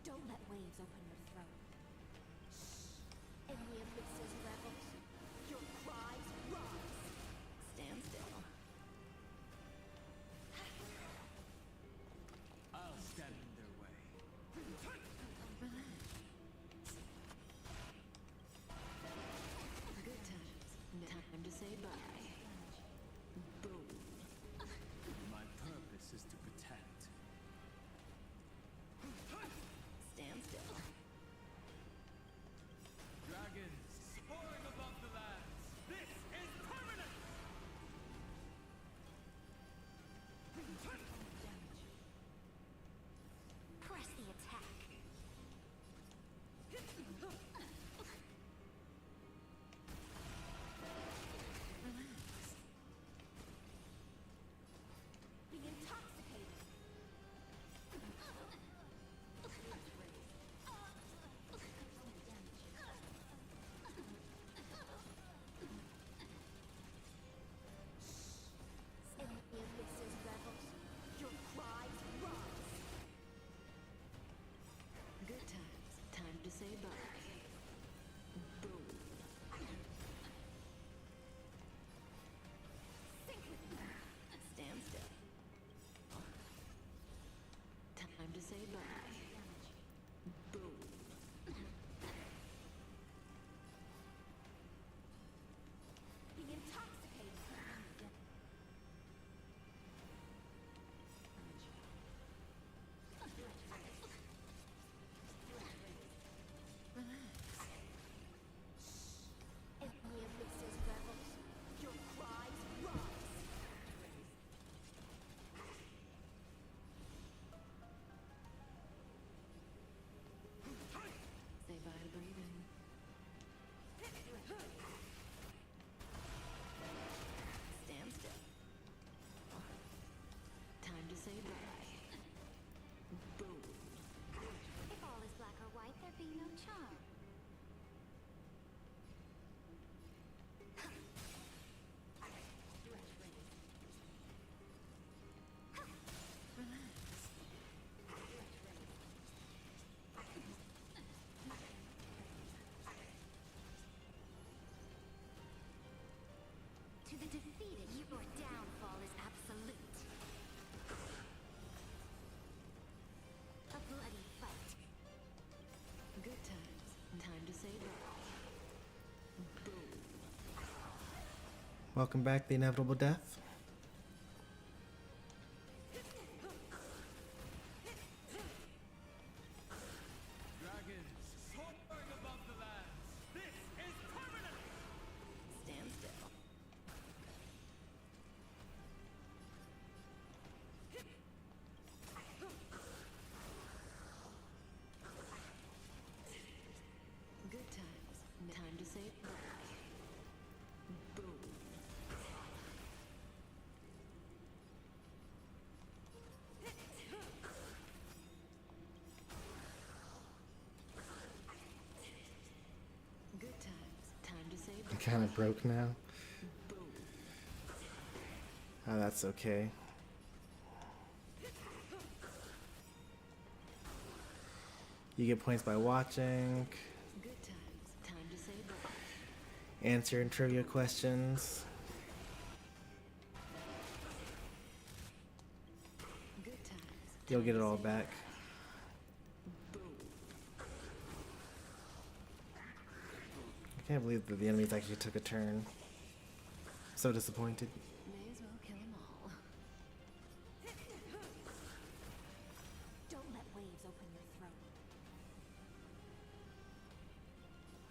Don't let waves open your throat.
Welcome back, the inevitable death.
Dragons soaring above the lands. This is permanent.
Stand still. Good times. Time to say bye. Boom. Good times. Time to say bye.
I'm kind of broke now.
Boom.
Oh, that's okay. You get points by watching,
Good times. Time to say bye.
answering trivia questions.
Good times.
You'll
Time
get it
to
all
say
back.
Boom.
I can't believe that the enemies actually took a turn. So disappointed.
May as well kill them all.
Don't let waves open your throat.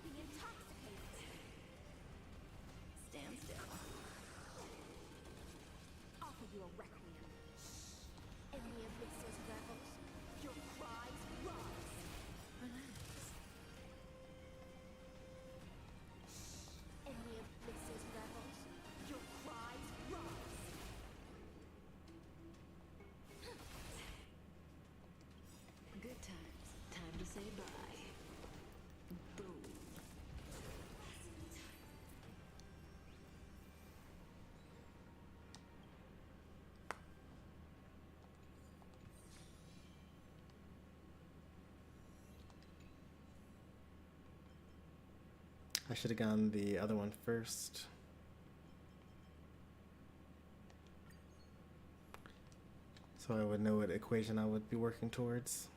Be intoxicated.
Stand still.
Offer you a requiem. In the abyss's revels, your cries rise.
Relax.
In the abyss's revels, your cries rise.
Good times. Time to say bye. Boom.
I should have gone the other one first. So I would know what equation I would be working towards.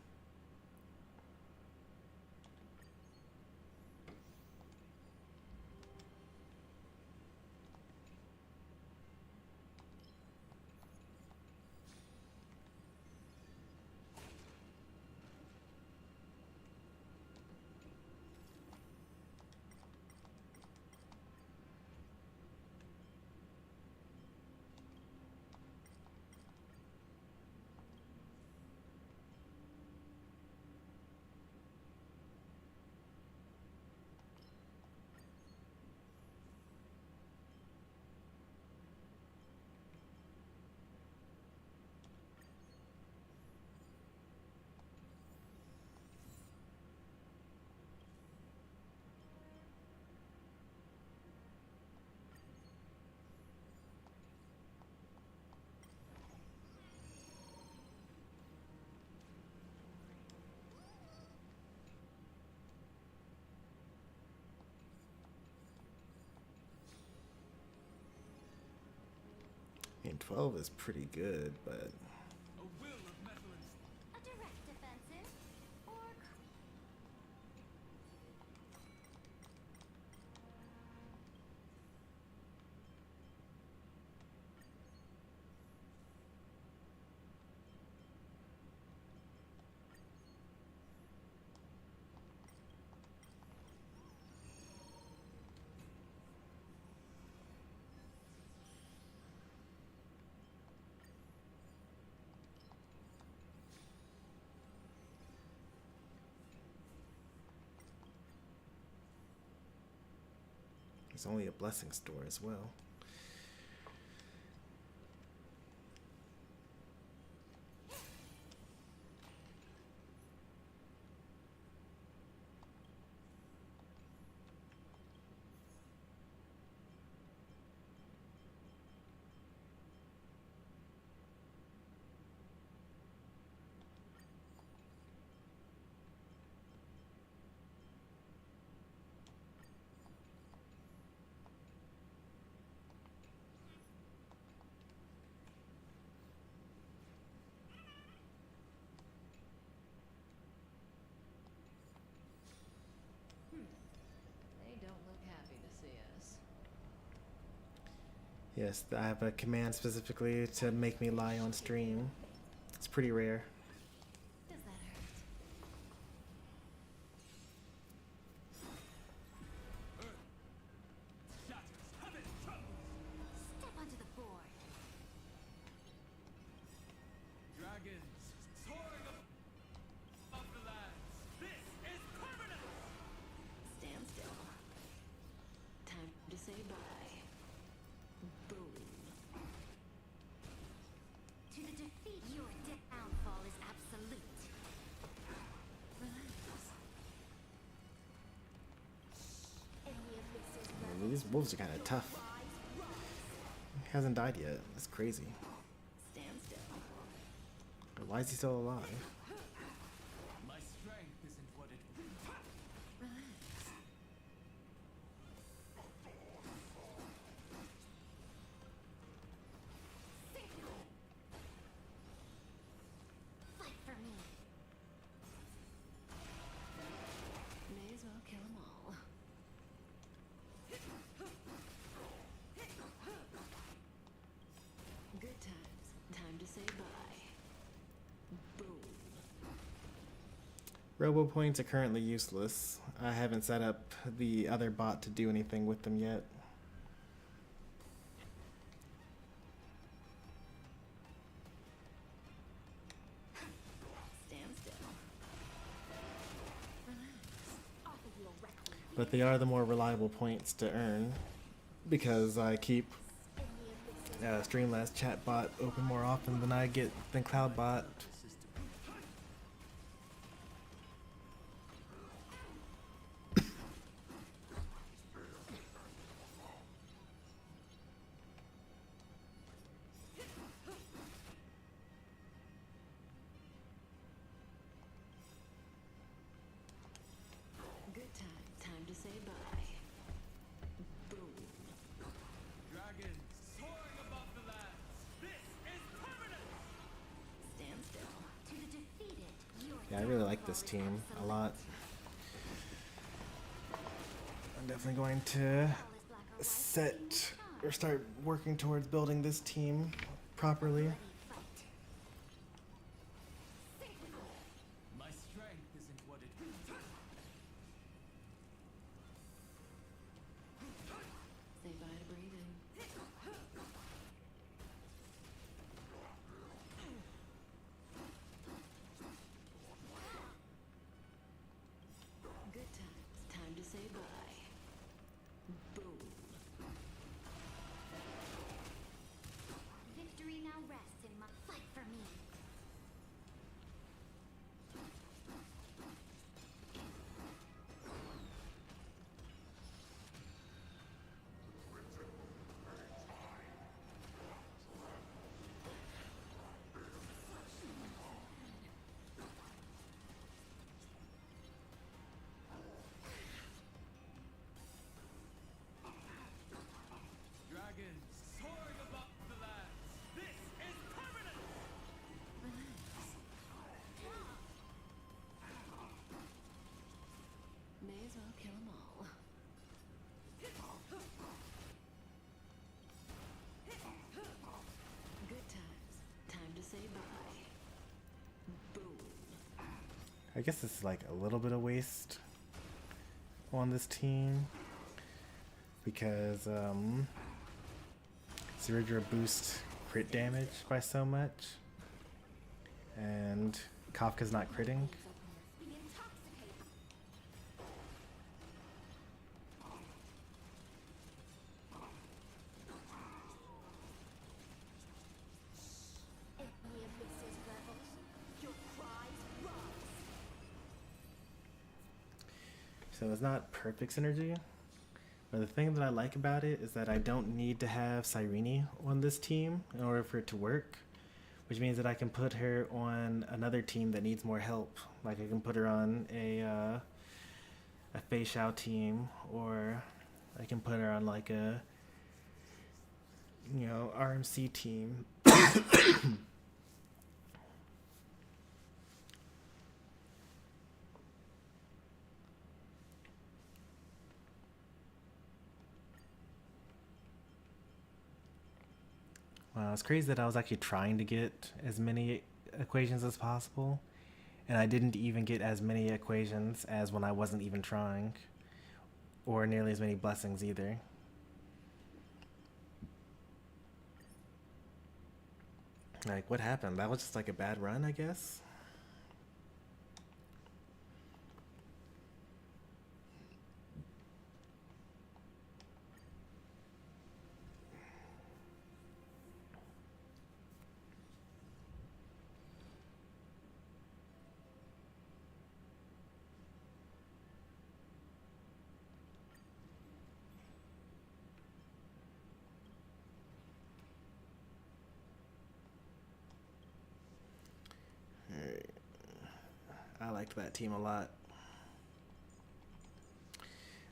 I mean, 12 is pretty good, but
A will of metal and
A direct defensive or
there's only a blessing store as well. Yes, I have a command specifically to make me lie on stream. It's pretty rare.
Does that hurt?
Shatters, heaven trembles.
Step onto the board.
Dragons soaring above the lands. This is permanent.
Stand still. Time to say bye. Boom.
To the defeat, your downfall is absolute.
Relax.
In the abysses,
I mean, these wolves are kind of tough. He hasn't died yet. That's crazy.
Stand still.
Why is he still alive?
My strength isn't what it
Relax.
fight for me.
May as well kill them all. Good times. Time to say bye. Boom.
Robo points are currently useless. I haven't set up the other bot to do anything with them yet.
Stand still. Relax.
Offer you a requiem.
But they are the more reliable points to earn because I keep
In the abysses,
Streamlabs chat bot open more often than I get than Cloudbot.
Good time. Time to say bye. Boom.
dragons soaring above the lands. This is permanent.
Stand still.
to the defeated, your
Yeah, I really like this
downfall is
team a
absolute.
lot. I'm definitely going to
All is black or white, there be
set
no
or
charm.
start working towards building this team properly.
Bloody fight.
My strength isn't what it
Say bye to breathing. Good times. Time to say bye. Boom.
Victory now rests in my fight for me.
dragons soaring above the lands. This is permanent.
Relax. May as well kill them all. Good times. Time to say bye. Boom.
I guess it's like a little bit of waste on this team because Cerydra boosts crit damage by so much and Kafka's not critting.
Be intoxicated. In the abysses, rebels, your cries rise.
So it's not perfect synergy. But the thing that I like about it is that I don't need to have Cyrene on this team in order for it to work. Which means that I can put her on another team that needs more help. Like I can put her on a Fei Shao team, or I can put her on like a RMC team. It's crazy that I was actually trying to get as many equations as possible, and I didn't even get as many equations as when I wasn't even trying, or nearly as many blessings either. Like, what happened? That was just like a bad run, I guess? Alright. I liked that team a lot.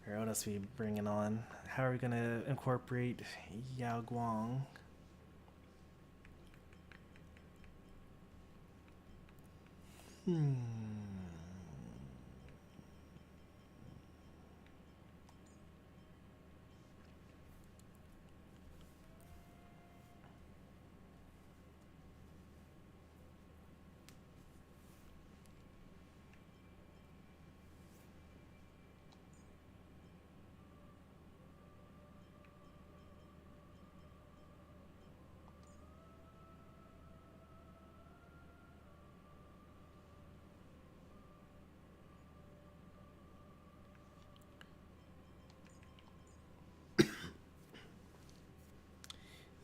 Alright, what else are we bringing on? How are we going to incorporate Yao Guang?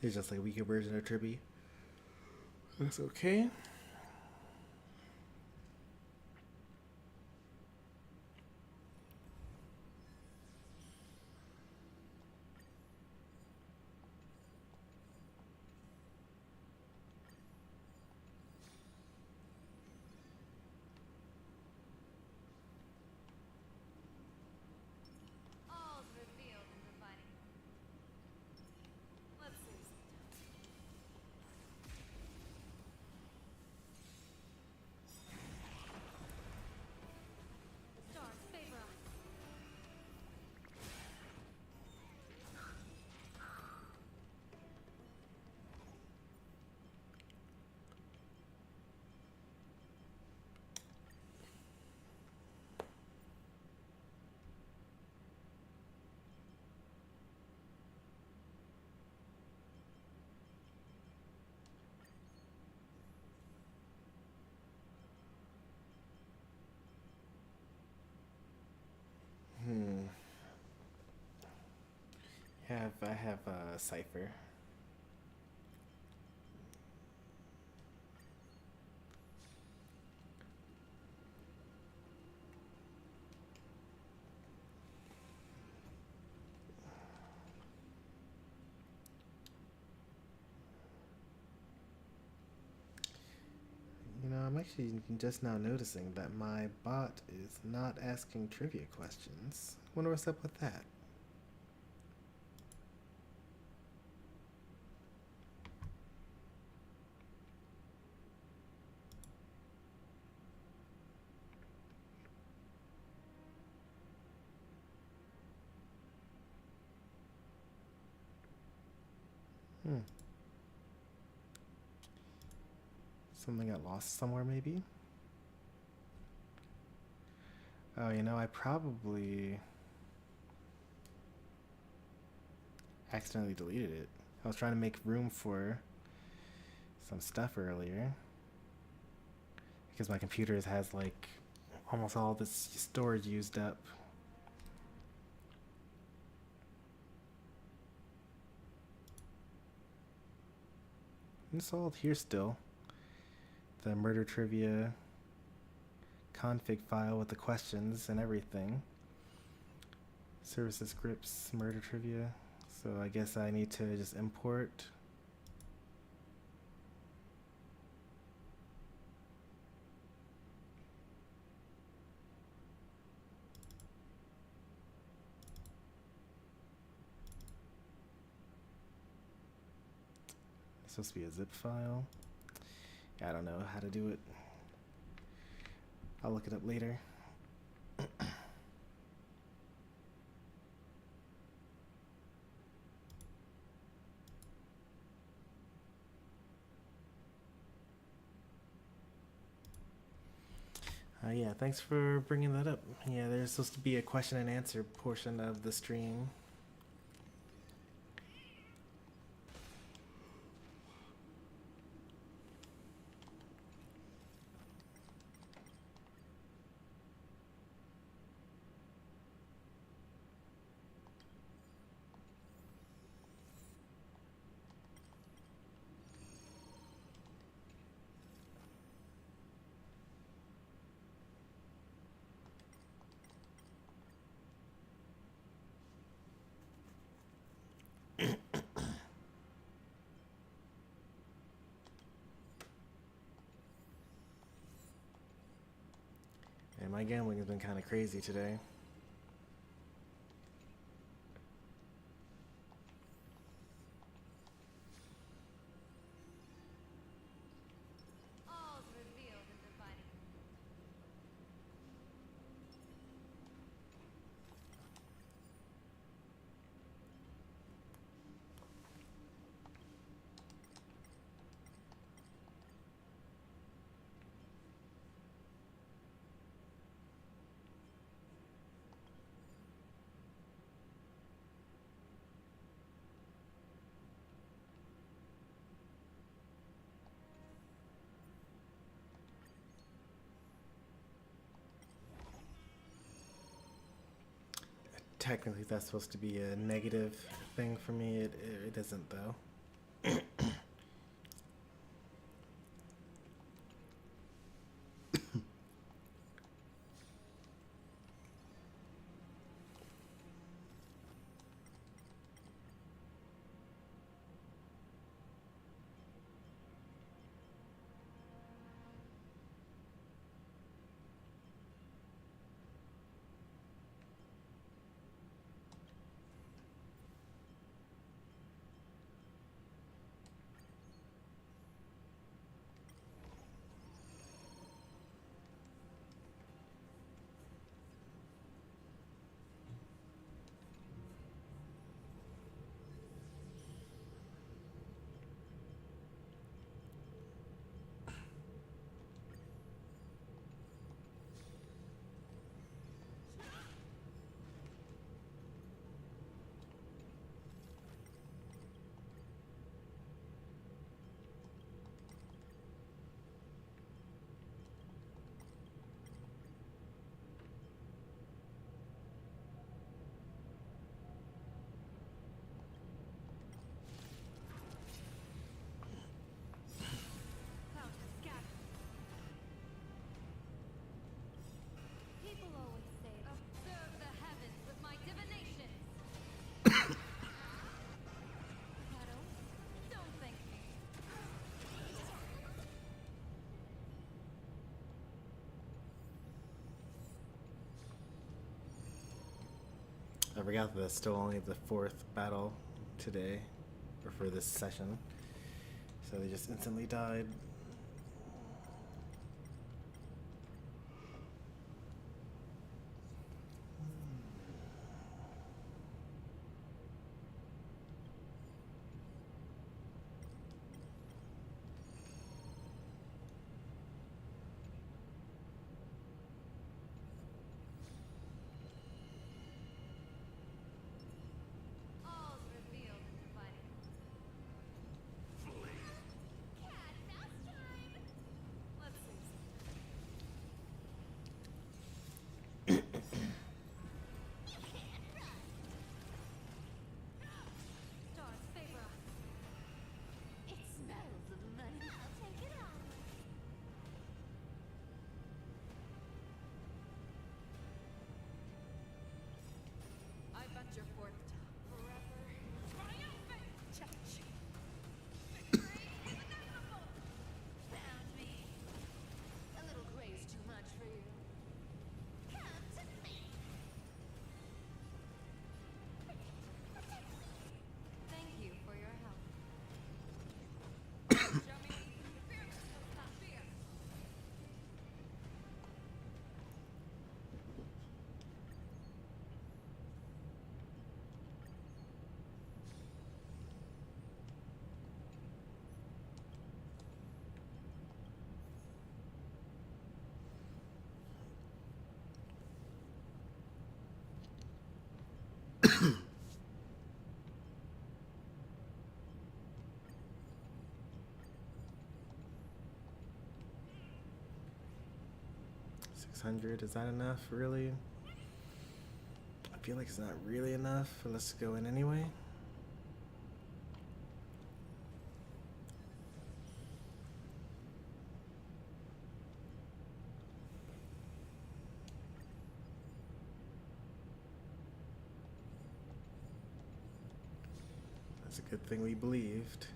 It's just like a weaker version of Trippy. That's okay.
All's revealed in dividing. Let's see. Stars favor us.
I have a Cypher. You know, I'm actually just now noticing that my bot is not asking trivia questions. Wonder what's up with that. Something got lost somewhere, maybe? Oh, you know, I probably accidentally deleted it. I was trying to make room for some stuff earlier because my computer has like almost all this storage used up. It's all here still. The murder trivia config file with the questions and everything. Services scripts, murder trivia. So I guess I need to just import. It's supposed to be a zip file. I don't know how to do it. I'll look it up later. Yeah, thanks for bringing that up. Yeah, there's supposed to be a question and answer portion of the stream. And my gambling has been kind of crazy today.
All's revealed in the fighting.
Technically, that's supposed to be a negative thing for me. It isn't, though.
Clouds have scattered. People always say, observe the heavens with my divinations. Shadow, don't thank me.
I forgot that that's still only the 4th battle today, or for this session. So they just instantly died.
All's revealed in the fighting. Cat, that's
600. Is that enough, really? I feel like it's not really enough, but let's go in anyway. That's a good thing we believed.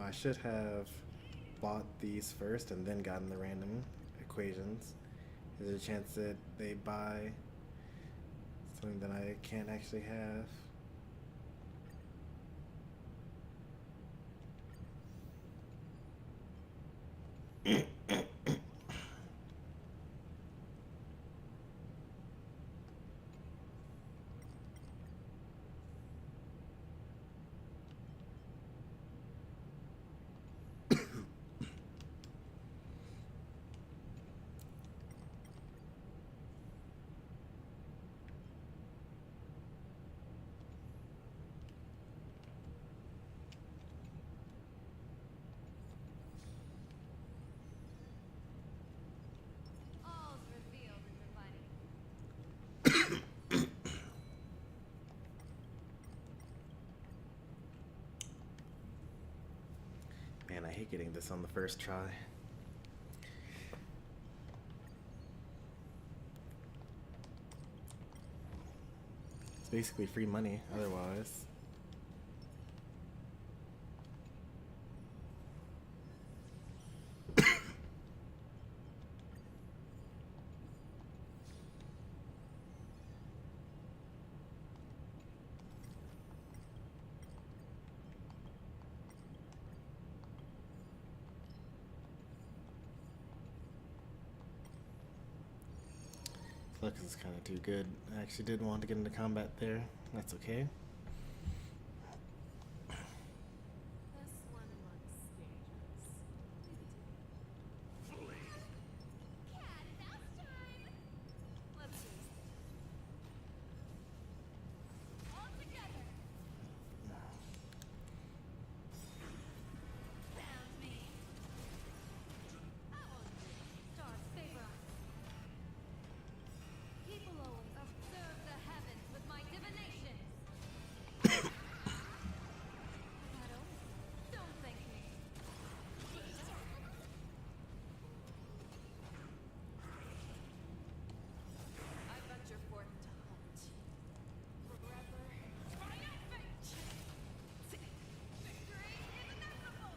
I should have bought these first and then gotten the random equations. Is there a chance that they buy something that I can't actually have?
All's revealed in the money.
Man, I hate getting this on the first try. It's basically free money otherwise. Lux is kind of too good. I actually did want to get into combat there. That's okay.
This one looks dangerous.
Cat mouse time!
Let's see.
All together! Sounds me! I won't do. Stars favor us. People always observe the heavens with my divination. Elgato, don't thank me.
I venture forth to hunt. Forever.
Triumphant! Victory is inevitable!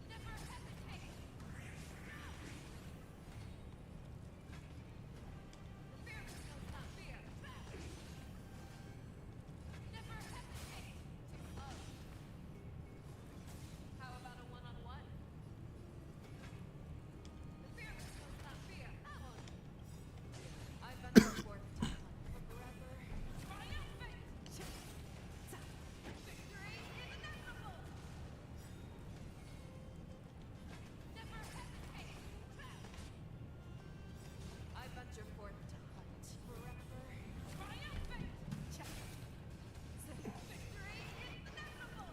Never hesitate! The fear knows not fear. Never hesitate!
Oh. How about a one-on-one?
The fear knows not fear.
I venture forth to hunt. Forever.
Triumphant! Victory is inevitable! Never hesitate!
I venture forth to hunt. Forever.
Triumphant! Victory is inevitable!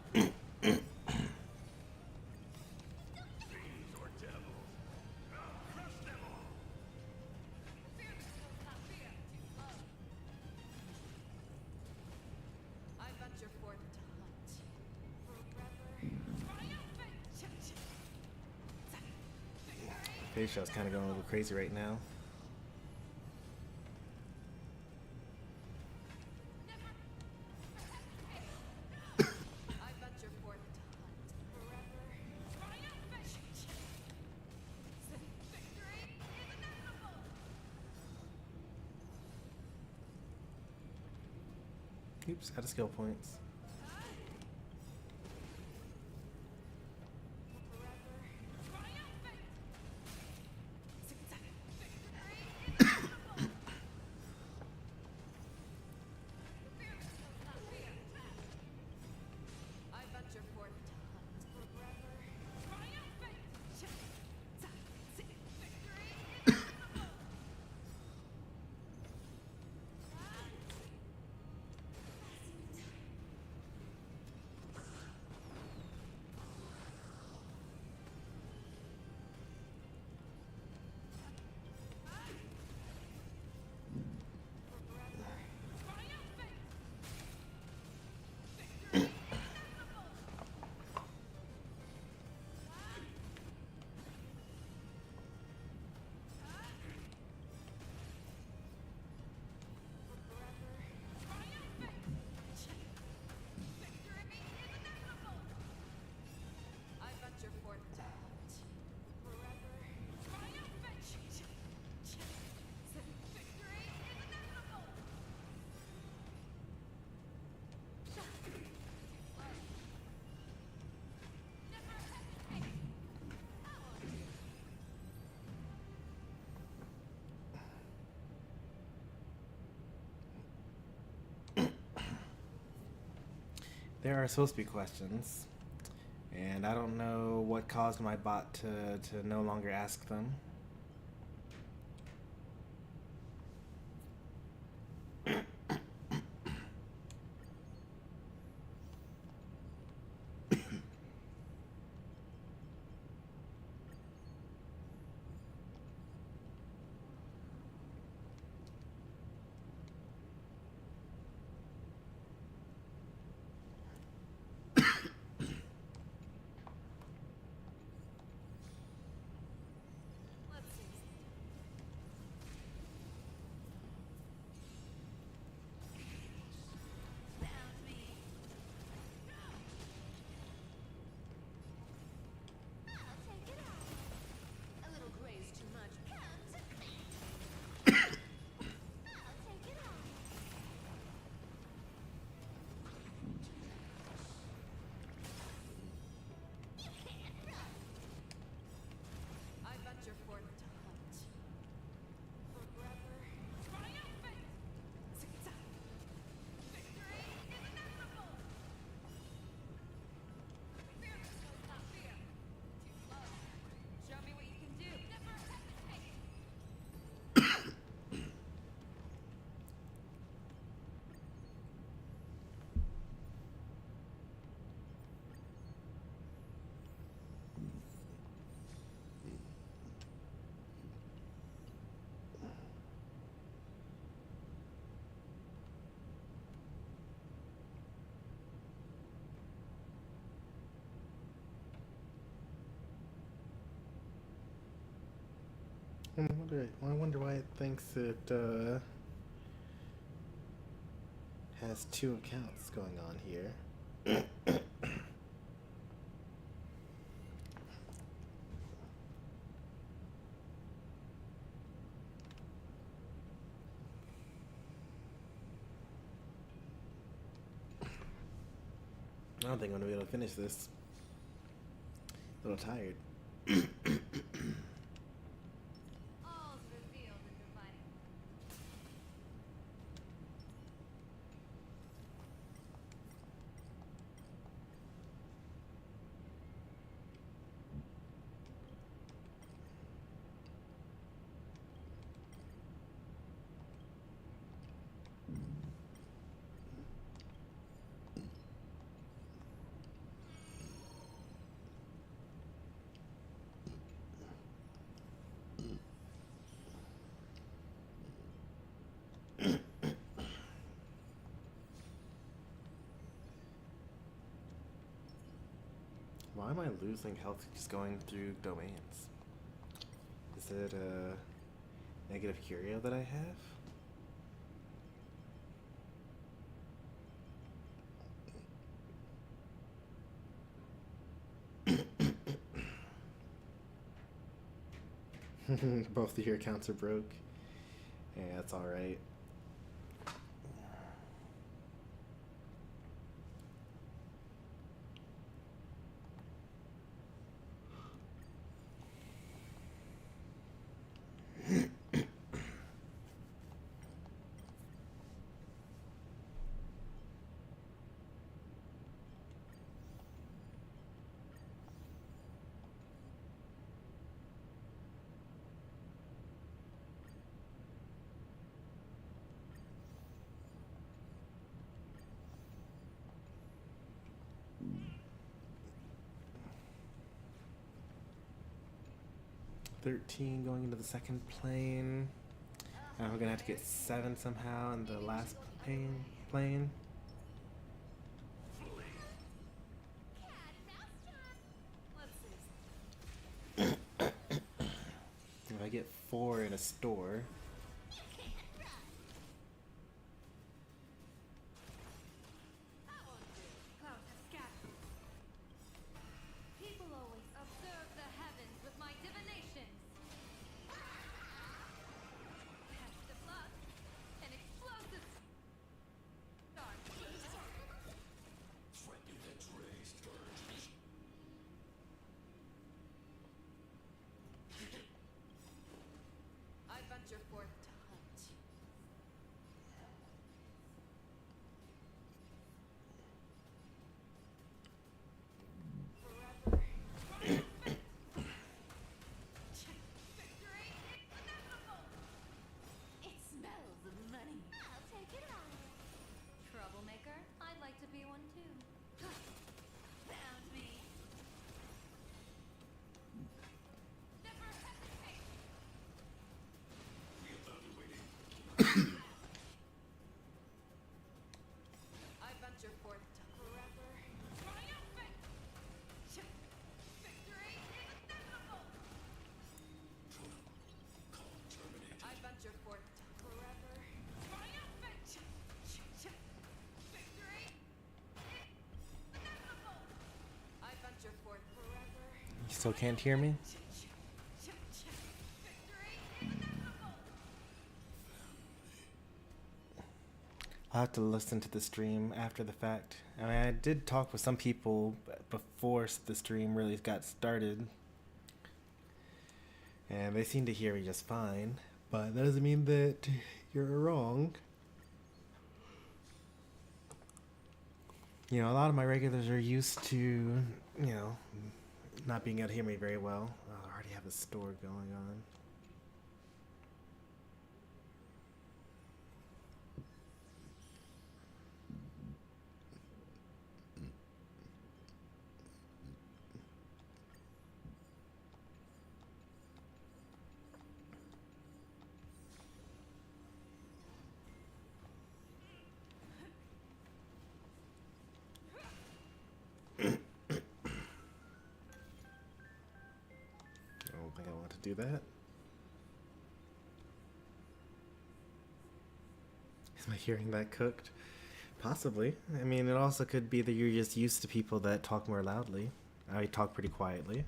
Fear knows not fear.
I venture forth to hunt. Forever.
Triumphant!
Facial's kind of going a little crazy right now.
I venture forth to hunt. Forever.
Triumphant! Victory is inevitable!
Oops, out of skill points.
I venture forth to
There are supposed to be questions, and I don't know what caused my bot to no longer ask them. I wonder why it thinks it has two accounts going on here. I don't think I'm gonna be able to finish this. A little tired.
All's revealed in dividing.
Why am I losing health just going through domains? Is it a negative curio that I have? Both of your accounts are broke. Yeah, that's alright. 13 going into the second plane. And we're gonna have to get 7 somehow in the last plane. If I get 4 in a store.
People always observe the heavens with my divinations. Test the blood. An explosive start. I venture forth to hunt. Forever. Victory is inevitable.
It smells of money.
I'll take it on. Troublemaker? I'd like to be one too.
Found me.
Never hesitate. I venture forth to forever. Triumphant! Victory is inevitable! I venture forth to forever. Triumphant! Victory is inevitable! I venture forth forever.
You still can't hear me?
Victory is inevitable!
I'll have to listen to the stream after the fact. I mean, I did talk with some people before the stream really got started. And they seem to hear me just fine. But that doesn't mean that you're wrong. You know, a lot of my regulars are used to, you know, not being able to hear me very well. I already have a store going on. I don't think I want to do that. Is my hearing that cooked? Possibly. I mean, it also could be that you're just used to people that talk more loudly. I talk pretty quietly.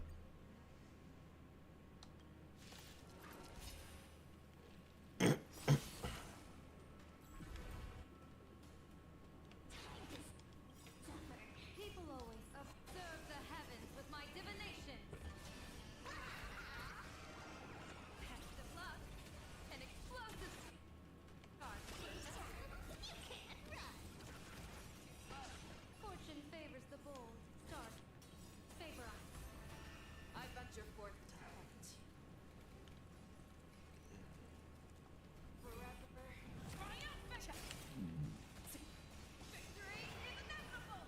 People always observe the heavens with my divinations. Test the blood. An explosive start. You can't run. Fortune favors the bold. Start. Favor us. I venture forth to hunt. Forever. Triumphant! Victory is inevitable!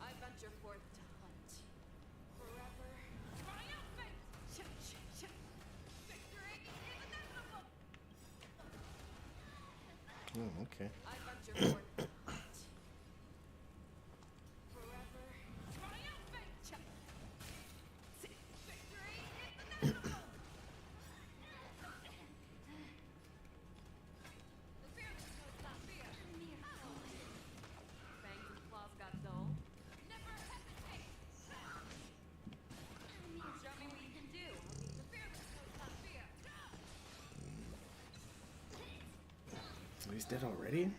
I venture forth to hunt. Forever. Triumphant! Victory is inevitable!
Oh, okay.
I venture forth to hunt. Forever. Triumphant! Victory is inevitable! The fearless knows not fear. Fangs and claws got dull. Never hesitate! Show me what you can do. The fearless knows not fear.
He's dead already?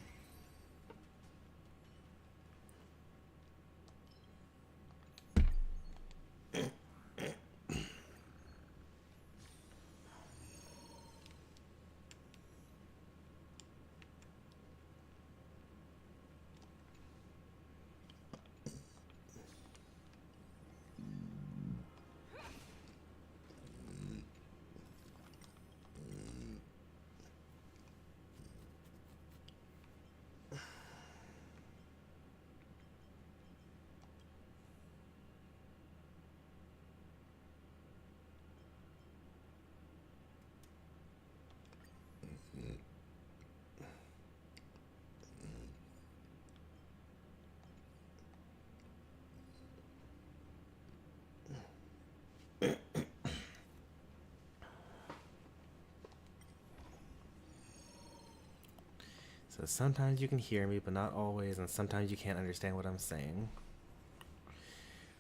So sometimes you can hear me, but not always, and sometimes you can't understand what I'm saying.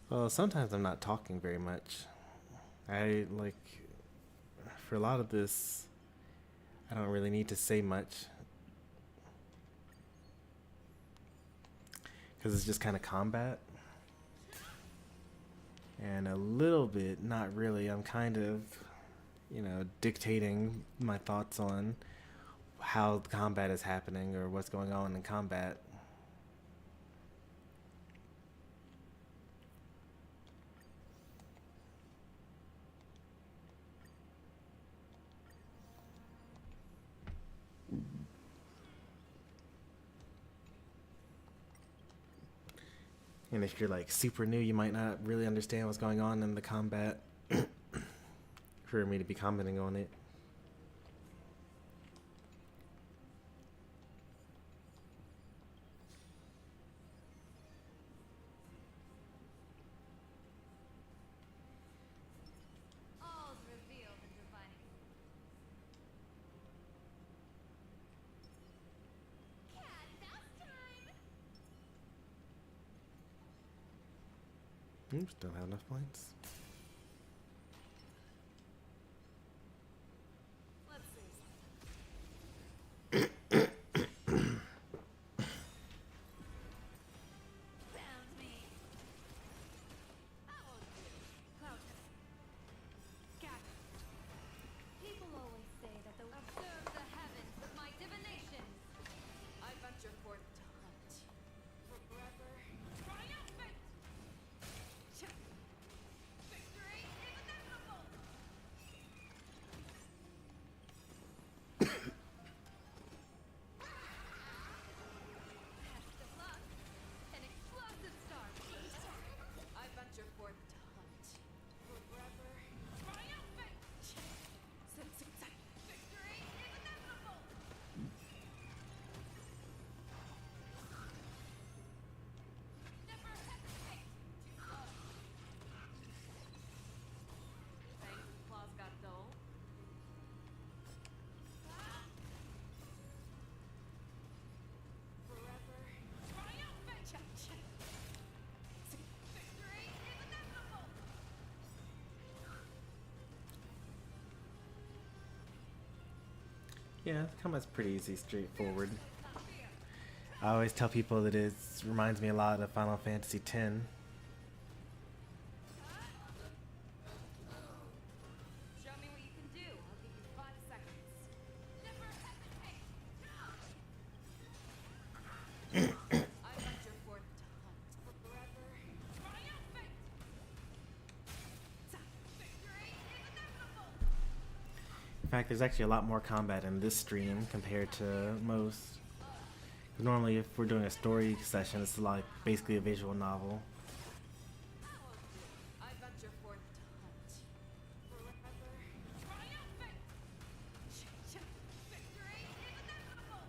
Well, sometimes I'm not talking very much. I like, for a lot of this, I don't really need to say much. Because it's just kind of combat. And a little bit, not really, I'm kind of, you know, dictating my thoughts on how the combat is happening or what's going on in combat. And if you're like super new, you might not really understand what's going on in the combat for me to be commenting on it.
All's revealed in divine. Cat mouse time!
Oops, don't have enough points.
Let's see. Found me. That won't do. Cloud. Cat. People always say that the observe the heavens with my divinations.
I venture forth to hunt. Forever.
Triumphant! Victory is inevitable! Best of luck. An explosive start.
I venture forth to hunt. Forever.
Triumphant! Victory is inevitable! Never hesitate to
Thanks, claws got dull. Forever.
triumphant! Victory is inevitable!
Yeah, combat's pretty easy, straightforward. I always tell people that it reminds me a lot of Final Fantasy X.
Show me what you can do. I'll give you 5 seconds. Never hesitate!
I venture forth to hunt. Forever.
Triumphant! Victory is inevitable!
In fact, there's actually a lot more combat in this stream compared to most. 'Cause normally, if we're doing a story session, it's like basically a visual novel.
I venture forth to hunt. Forever.
Triumphant! Victory is inevitable!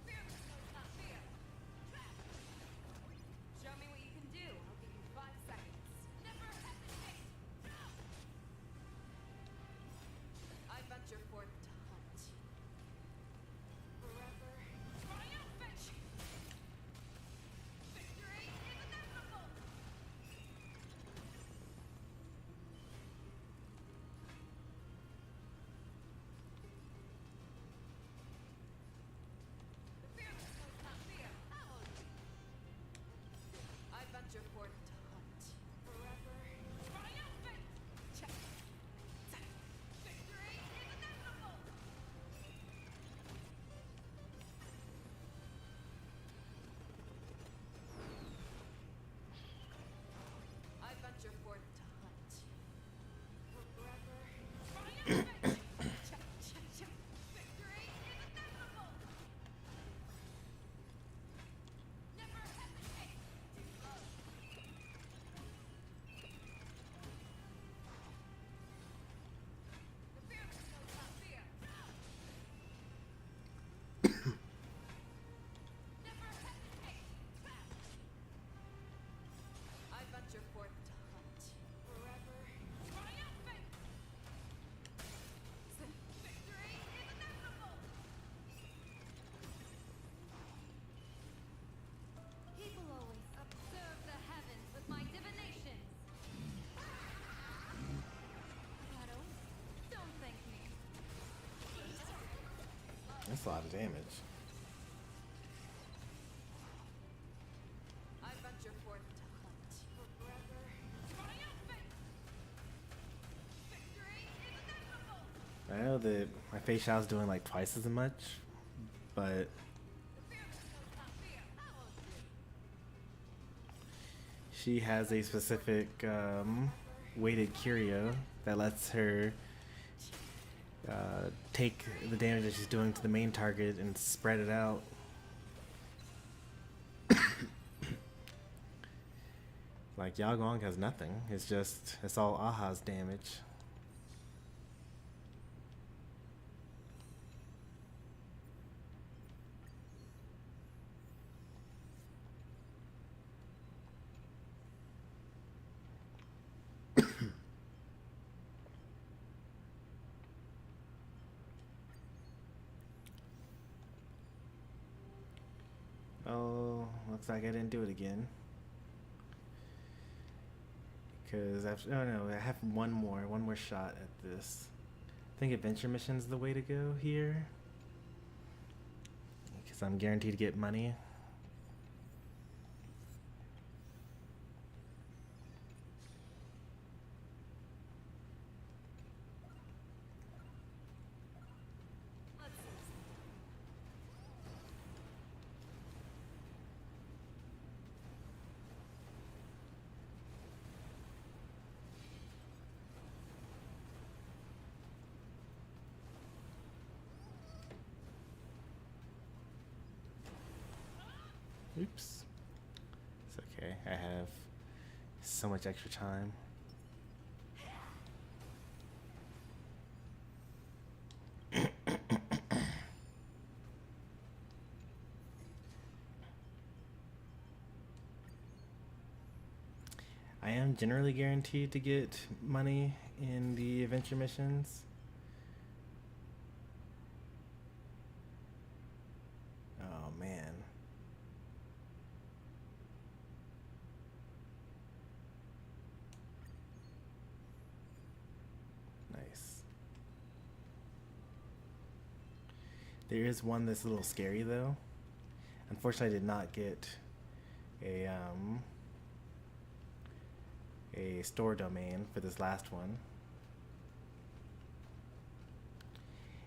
Fear knows not fear.
Show me what you can do. I'll give you 5 seconds.
Never hesitate!
I venture forth to
That's a lot of damage.
I venture forth to hunt forever. Victory is inevitable.
I know that my facial's doing like twice as much, but she has a specific weighted curio that lets her take the damage that she's doing to the main target and spread it out. Like Yao Guang has nothing. It's all Aha's damage. Oh, looks like I didn't do it again. Because I have one more shot at this. I think adventure mission's the way to go here. Because I'm guaranteed to get money. Oops. It's okay. I have so much extra time. I am generally guaranteed to get money in the adventure missions. Oh man. Nice. There is one that's a little scary though. Unfortunately, I did not get a store domain for this last one.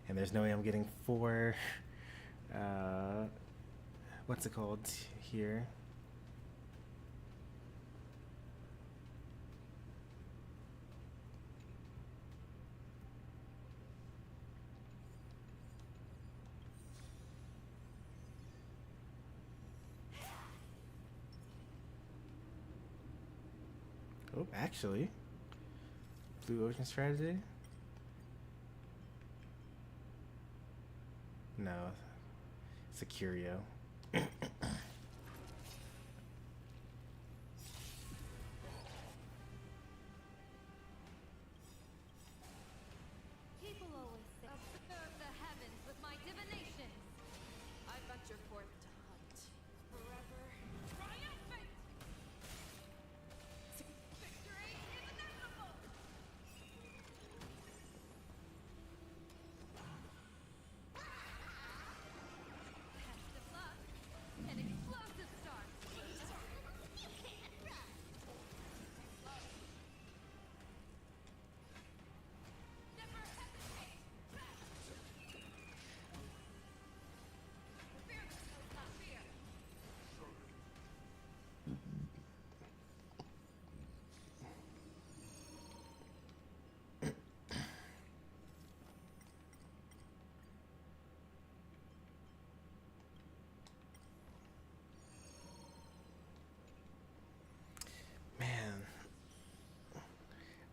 And there's no way I'm getting 4 what's it called here? Oh, actually, Blue Ocean Strategy? No, it's a curio.
People always say,
Observe the heavens with my divinations. I venture forth to hunt forever. Triumphant! Victory is inevitable! Test of luck. An explosive start.
you can't run.
Never hesitate. Fearless knows not fear.
Man,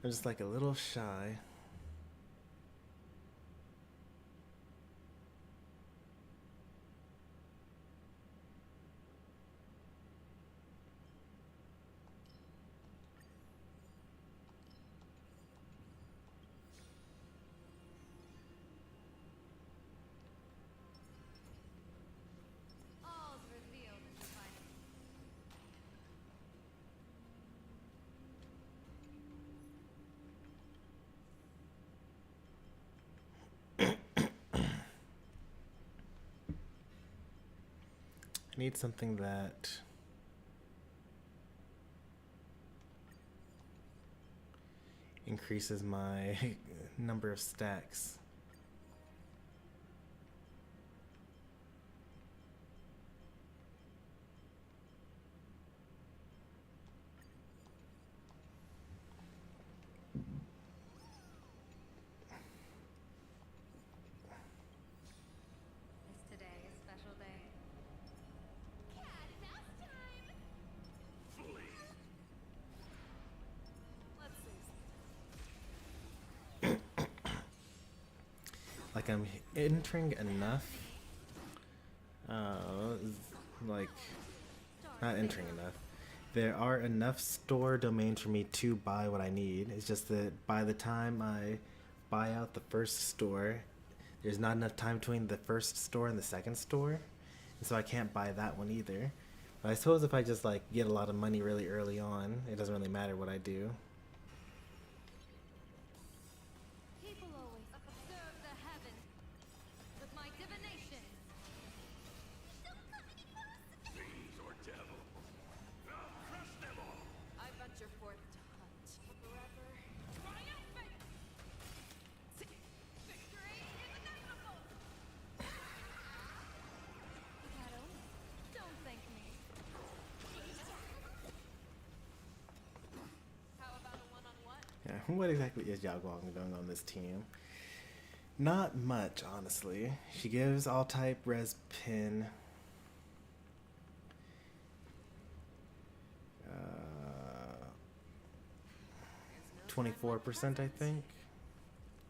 I'm just like a little shy.
All's revealed in the final.
I need something that increases my number of stacks.
Is today a special day?
Cat mouse time!
Let's see.
Like I'm entering enough. Like not entering enough. There are enough store domains for me to buy what I need. It's just that by the time I buy out the first store, there's not enough time between the first store and the second store. And so I can't buy that one either. But I suppose if I just like get a lot of money really early on, it doesn't really matter what I do.
People always observe the heavens with my divination.
Fiends or devils. I'll crush them all.
I venture forth to hunt forever. Triumphant! Victory is inevitable! Don't thank me. How about a one-on-one?
Yeah, what exactly is Yao Guang doing on this team? Not much, honestly. She gives all type res pin. 24%, I think,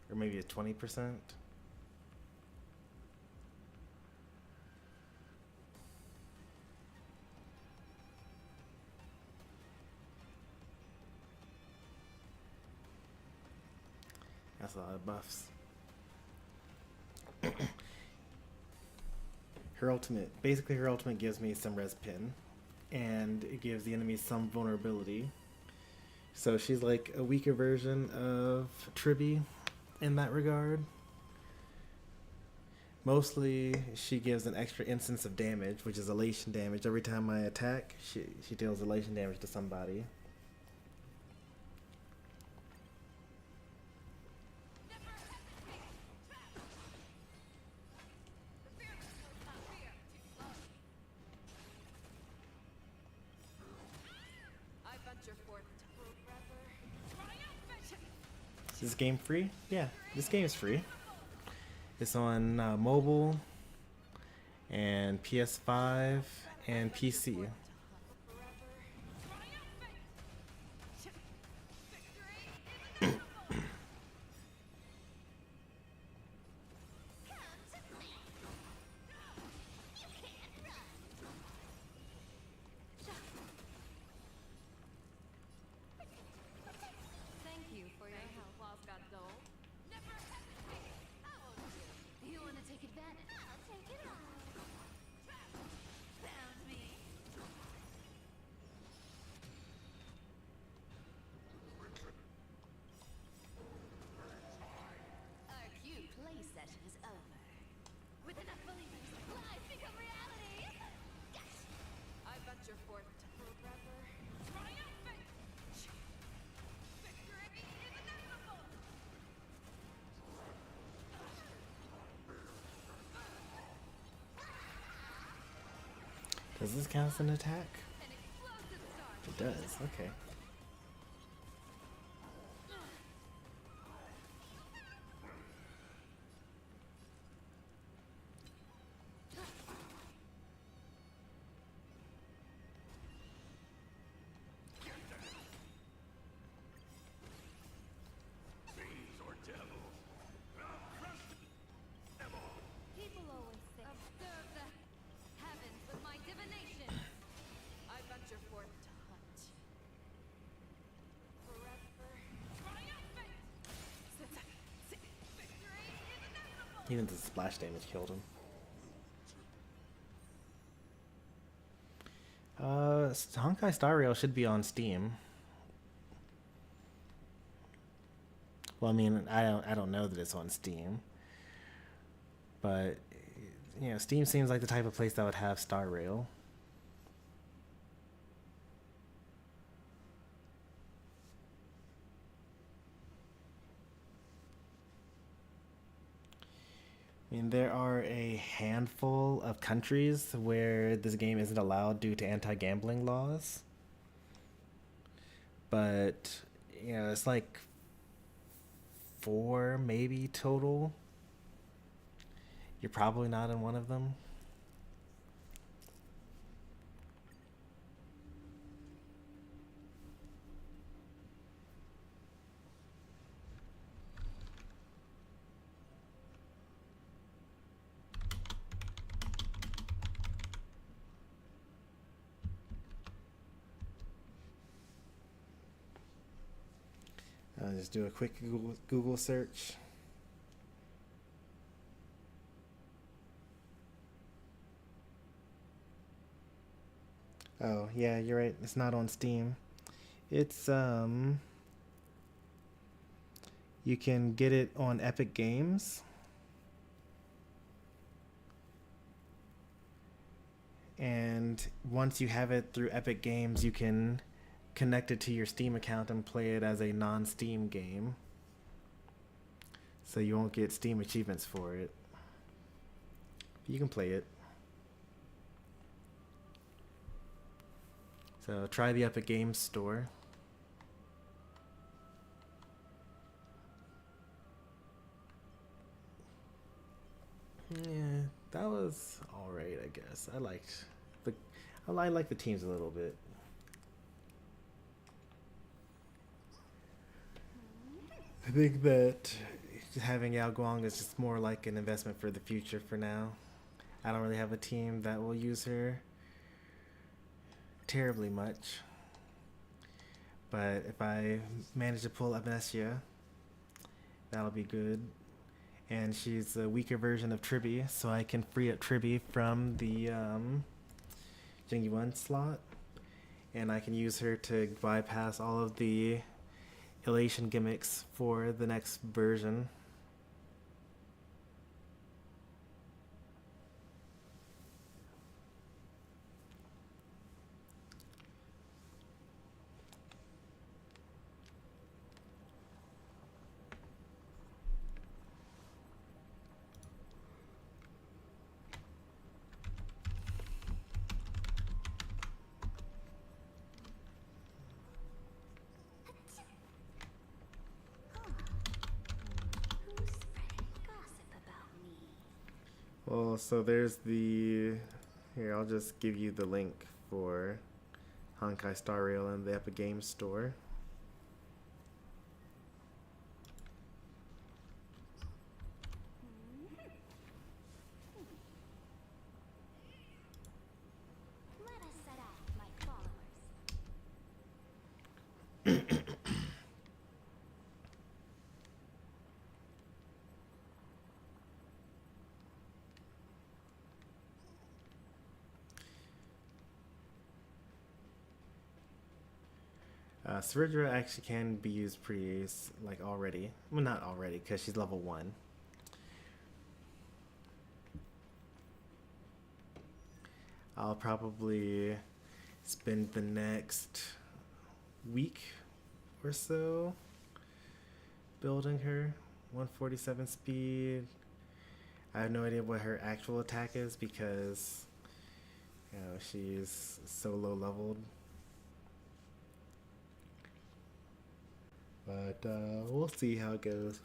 or maybe a 20%. That's a lot of buffs. Basically her ultimate gives me some res pin, and it gives the enemy some vulnerability. So she's like a weaker version of Tribby in that regard. Mostly she gives an extra instance of damage, which is elation damage. Every time I attack, she deals elation damage to somebody.
I venture forth to forever. Triumphant!
Is this game free? Yeah, this game is free. It's on mobile and PS5 and PC.
Thank you for your help. Claws got dull. Never hesitate. You want to take advantage?
I'll take it all.
Found me.
Our cute play session is over. With enough believers, lies become reality.
I venture forth to forever. Triumphant! Victory is inevitable!
Does this count as an attack?
An explosive start.
It does, okay.
Fiends or devils. I'll crush them all.
People always say, observe the heavens with my divination. I venture forth to hunt. Forever. Triumphant! Victory is inevitable!
Even the splash damage killed him. Honkai Star Rail should be on Steam. Well, I mean, I don't know that it's on Steam, but Steam seems like the type of place that would have Star Rail. I mean, there are a handful of countries where this game isn't allowed due to anti-gambling laws. But, it's like 4 maybe total. You're probably not in one of them. I'll just do a quick Google search. Oh, yeah, you're right. It's not on Steam. It's, you can get it on Epic Games. And once you have it through Epic Games, you can connect it to your Steam account and play it as a non-Steam game. So you won't get Steam achievements for it. You can play it. So try the Epic Games Store. Yeah, that was alright, I guess. I like the teams a little bit. I think that having Yao Guang is just more like an investment for the future for now. I don't really have a team that will use her terribly much. But if I manage to pull Amnesia, that'll be good. And she's a weaker version of Tribby, so I can free up Tribby from the Jingyi 1 slot. And I can use her to bypass all of the elation gimmicks for the next version. Well, so there's the... Here, I'll just give you the link for Honkai Star Rail and the Epic Games Store.
Let us set out, my followers.
Cerydra actually can be used pre-ace, like already. Well, not already, because she's level 1. I'll probably spend the next week or so building her. 147 speed. I have no idea what her actual attack is because, she's so low leveled. But we'll see how it goes.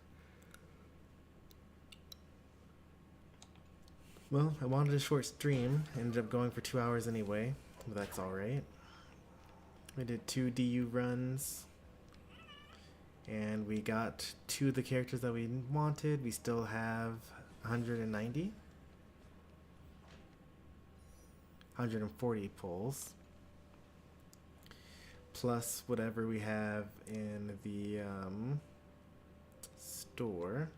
Well, I wanted a short stream. Ended up going for 2 hours anyway. But that's alright. We did 2 DU runs. And we got 2 of the characters that we wanted. We still have 190. 140 pulls. Plus whatever we have in the store.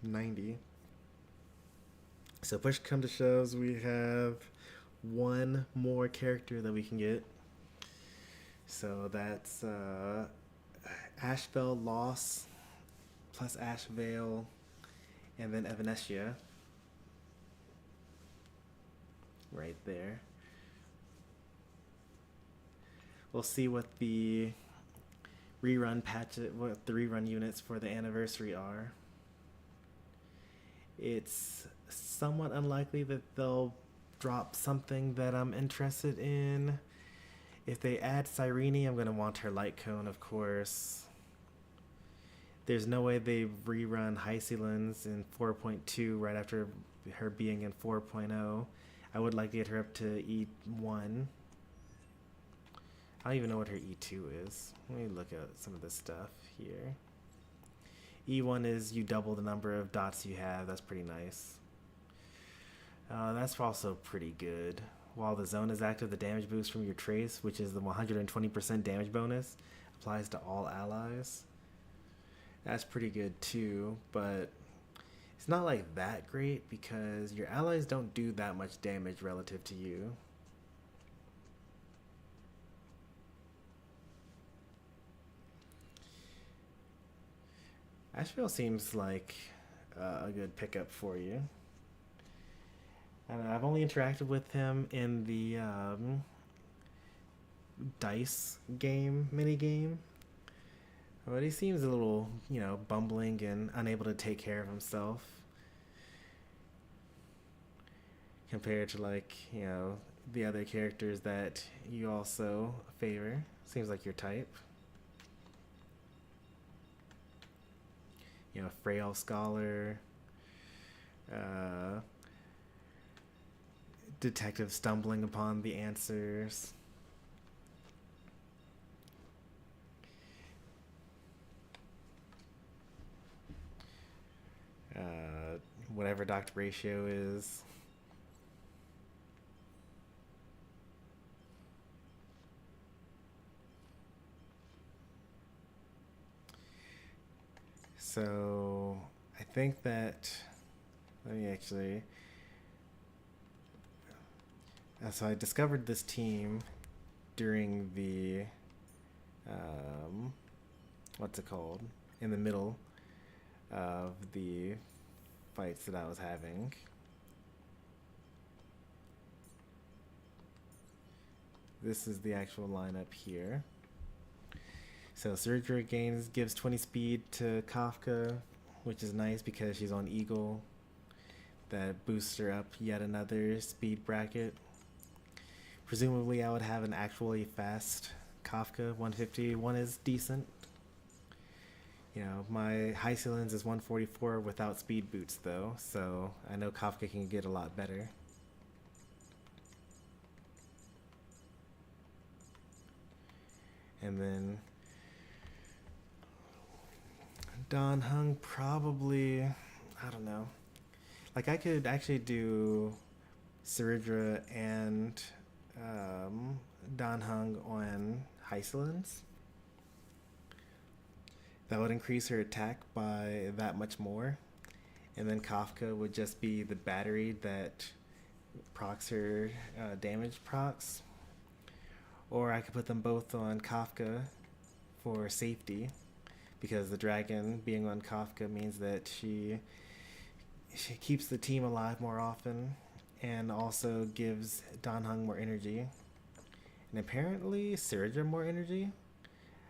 $90. So push come to shoves, we have one more character that we can get. So that's Ashbel Loss plus Ash Veil and then Evanescia. Right there. We'll see what the rerun what the rerun units for the anniversary are. It's somewhat unlikely that they'll drop something that I'm interested in. If they add Cyrene, I'm going to want her light cone, of course. There's no way they rerun Hycelins in 4.2 right after her being in 4.0. I would like to get her up to E1. I don't even know what her E2 is. Let me look at some of this stuff here. E1 is you double the number of dots you have. That's pretty nice. That's also pretty good. While the zone is active, the damage boost from your trace, which is the 120% damage bonus, applies to all allies. That's pretty good too, but it's not like that great because your allies don't do that much damage relative to you. Asheville seems like a good pickup for you. I don't know, I've only interacted with him in the dice game, mini game. But he seems a little, bumbling and unable to take care of himself. Compared to the other characters that you also favor. Seems like your type. Frail Scholar. Detective stumbling upon the answers. Whatever Dr. Ratio is. So I think that, let me actually, so I discovered this team during the, what's it called, in the middle of the fights that I was having. This is the actual lineup here. So Cerydra gives 20 speed to Kafka, which is nice because she's on Eagle. That boosts her up yet another speed bracket. Presumably I would have an actually fast Kafka. 151 is decent. My Hycelins is 144 without speed boots though, so I know Kafka can get a lot better. And then Don Hung probably, I don't know. I could actually do Cerydra and Don Hung on Hycelins. That would increase her attack by that much more. And then Kafka would just be the battery that procs her damage procs. Or I could put them both on Kafka for safety. Because the dragon being on Kafka means that she keeps the team alive more often and also gives Don Hung more energy. And apparently Cerydra more energy.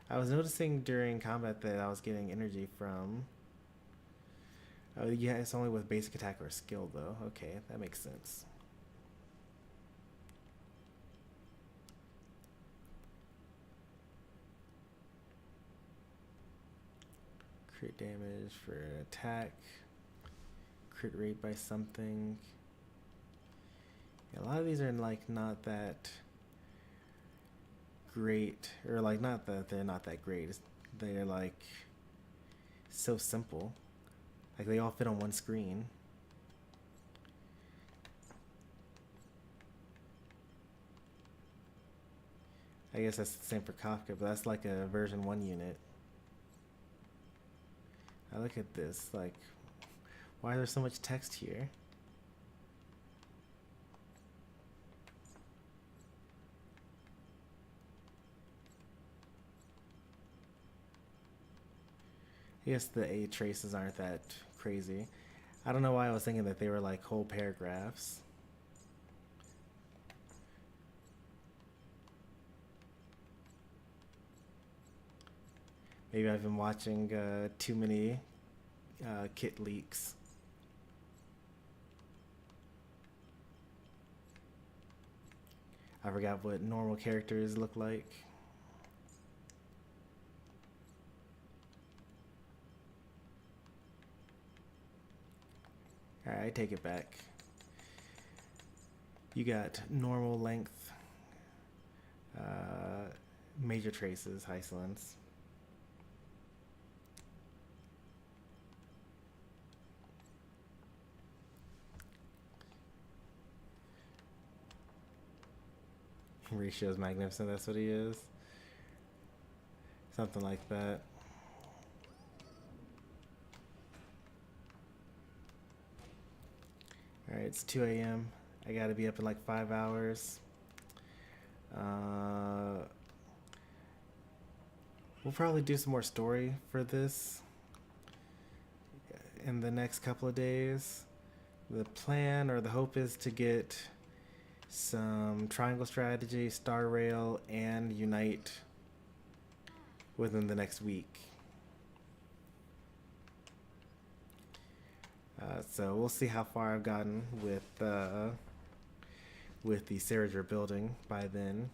I was noticing during combat that I was getting energy from... Oh yeah, it's only with basic attack or skill though. Okay, that makes sense. Crit damage for an attack. Crit rate by something. Yeah, a lot of these are not that great, or not that they're not that great. They're so simple. They all fit on one screen. I guess that's the same for Kafka, but that's a version 1 unit. I look at this, why is there so much text here? I guess the A traces aren't that crazy. I don't know why I was thinking that they were like whole paragraphs. Maybe I've been watching too many kit leaks. I forgot what normal characters look like. Alright, I take it back. You got normal length, major traces, Hysolence. Ratio's magnificent, that's what he is. Something like that. Alright, it's 2 a.m. I gotta be up in like 5 hours. We'll probably do some more story for this in the next couple of days. The plan or the hope is to get some triangle strategy, star rail, and unite within the next week. So we'll see how far I've gotten with the Cerydra building by then.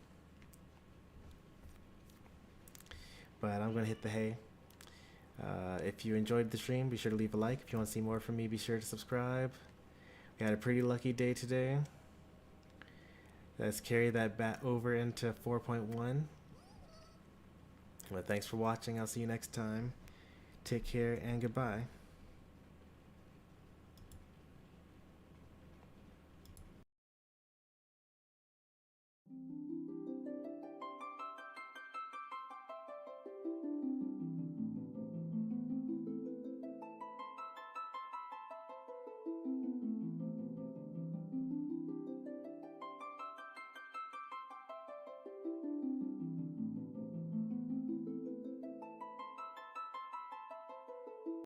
But I'm gonna hit the hay. If you enjoyed the stream, be sure to leave a like. If you want to see more from me, be sure to subscribe. We had a pretty lucky day today. Let's carry that bat over into 4.1. Well, thanks for watching. I'll see you next time. Take care and goodbye.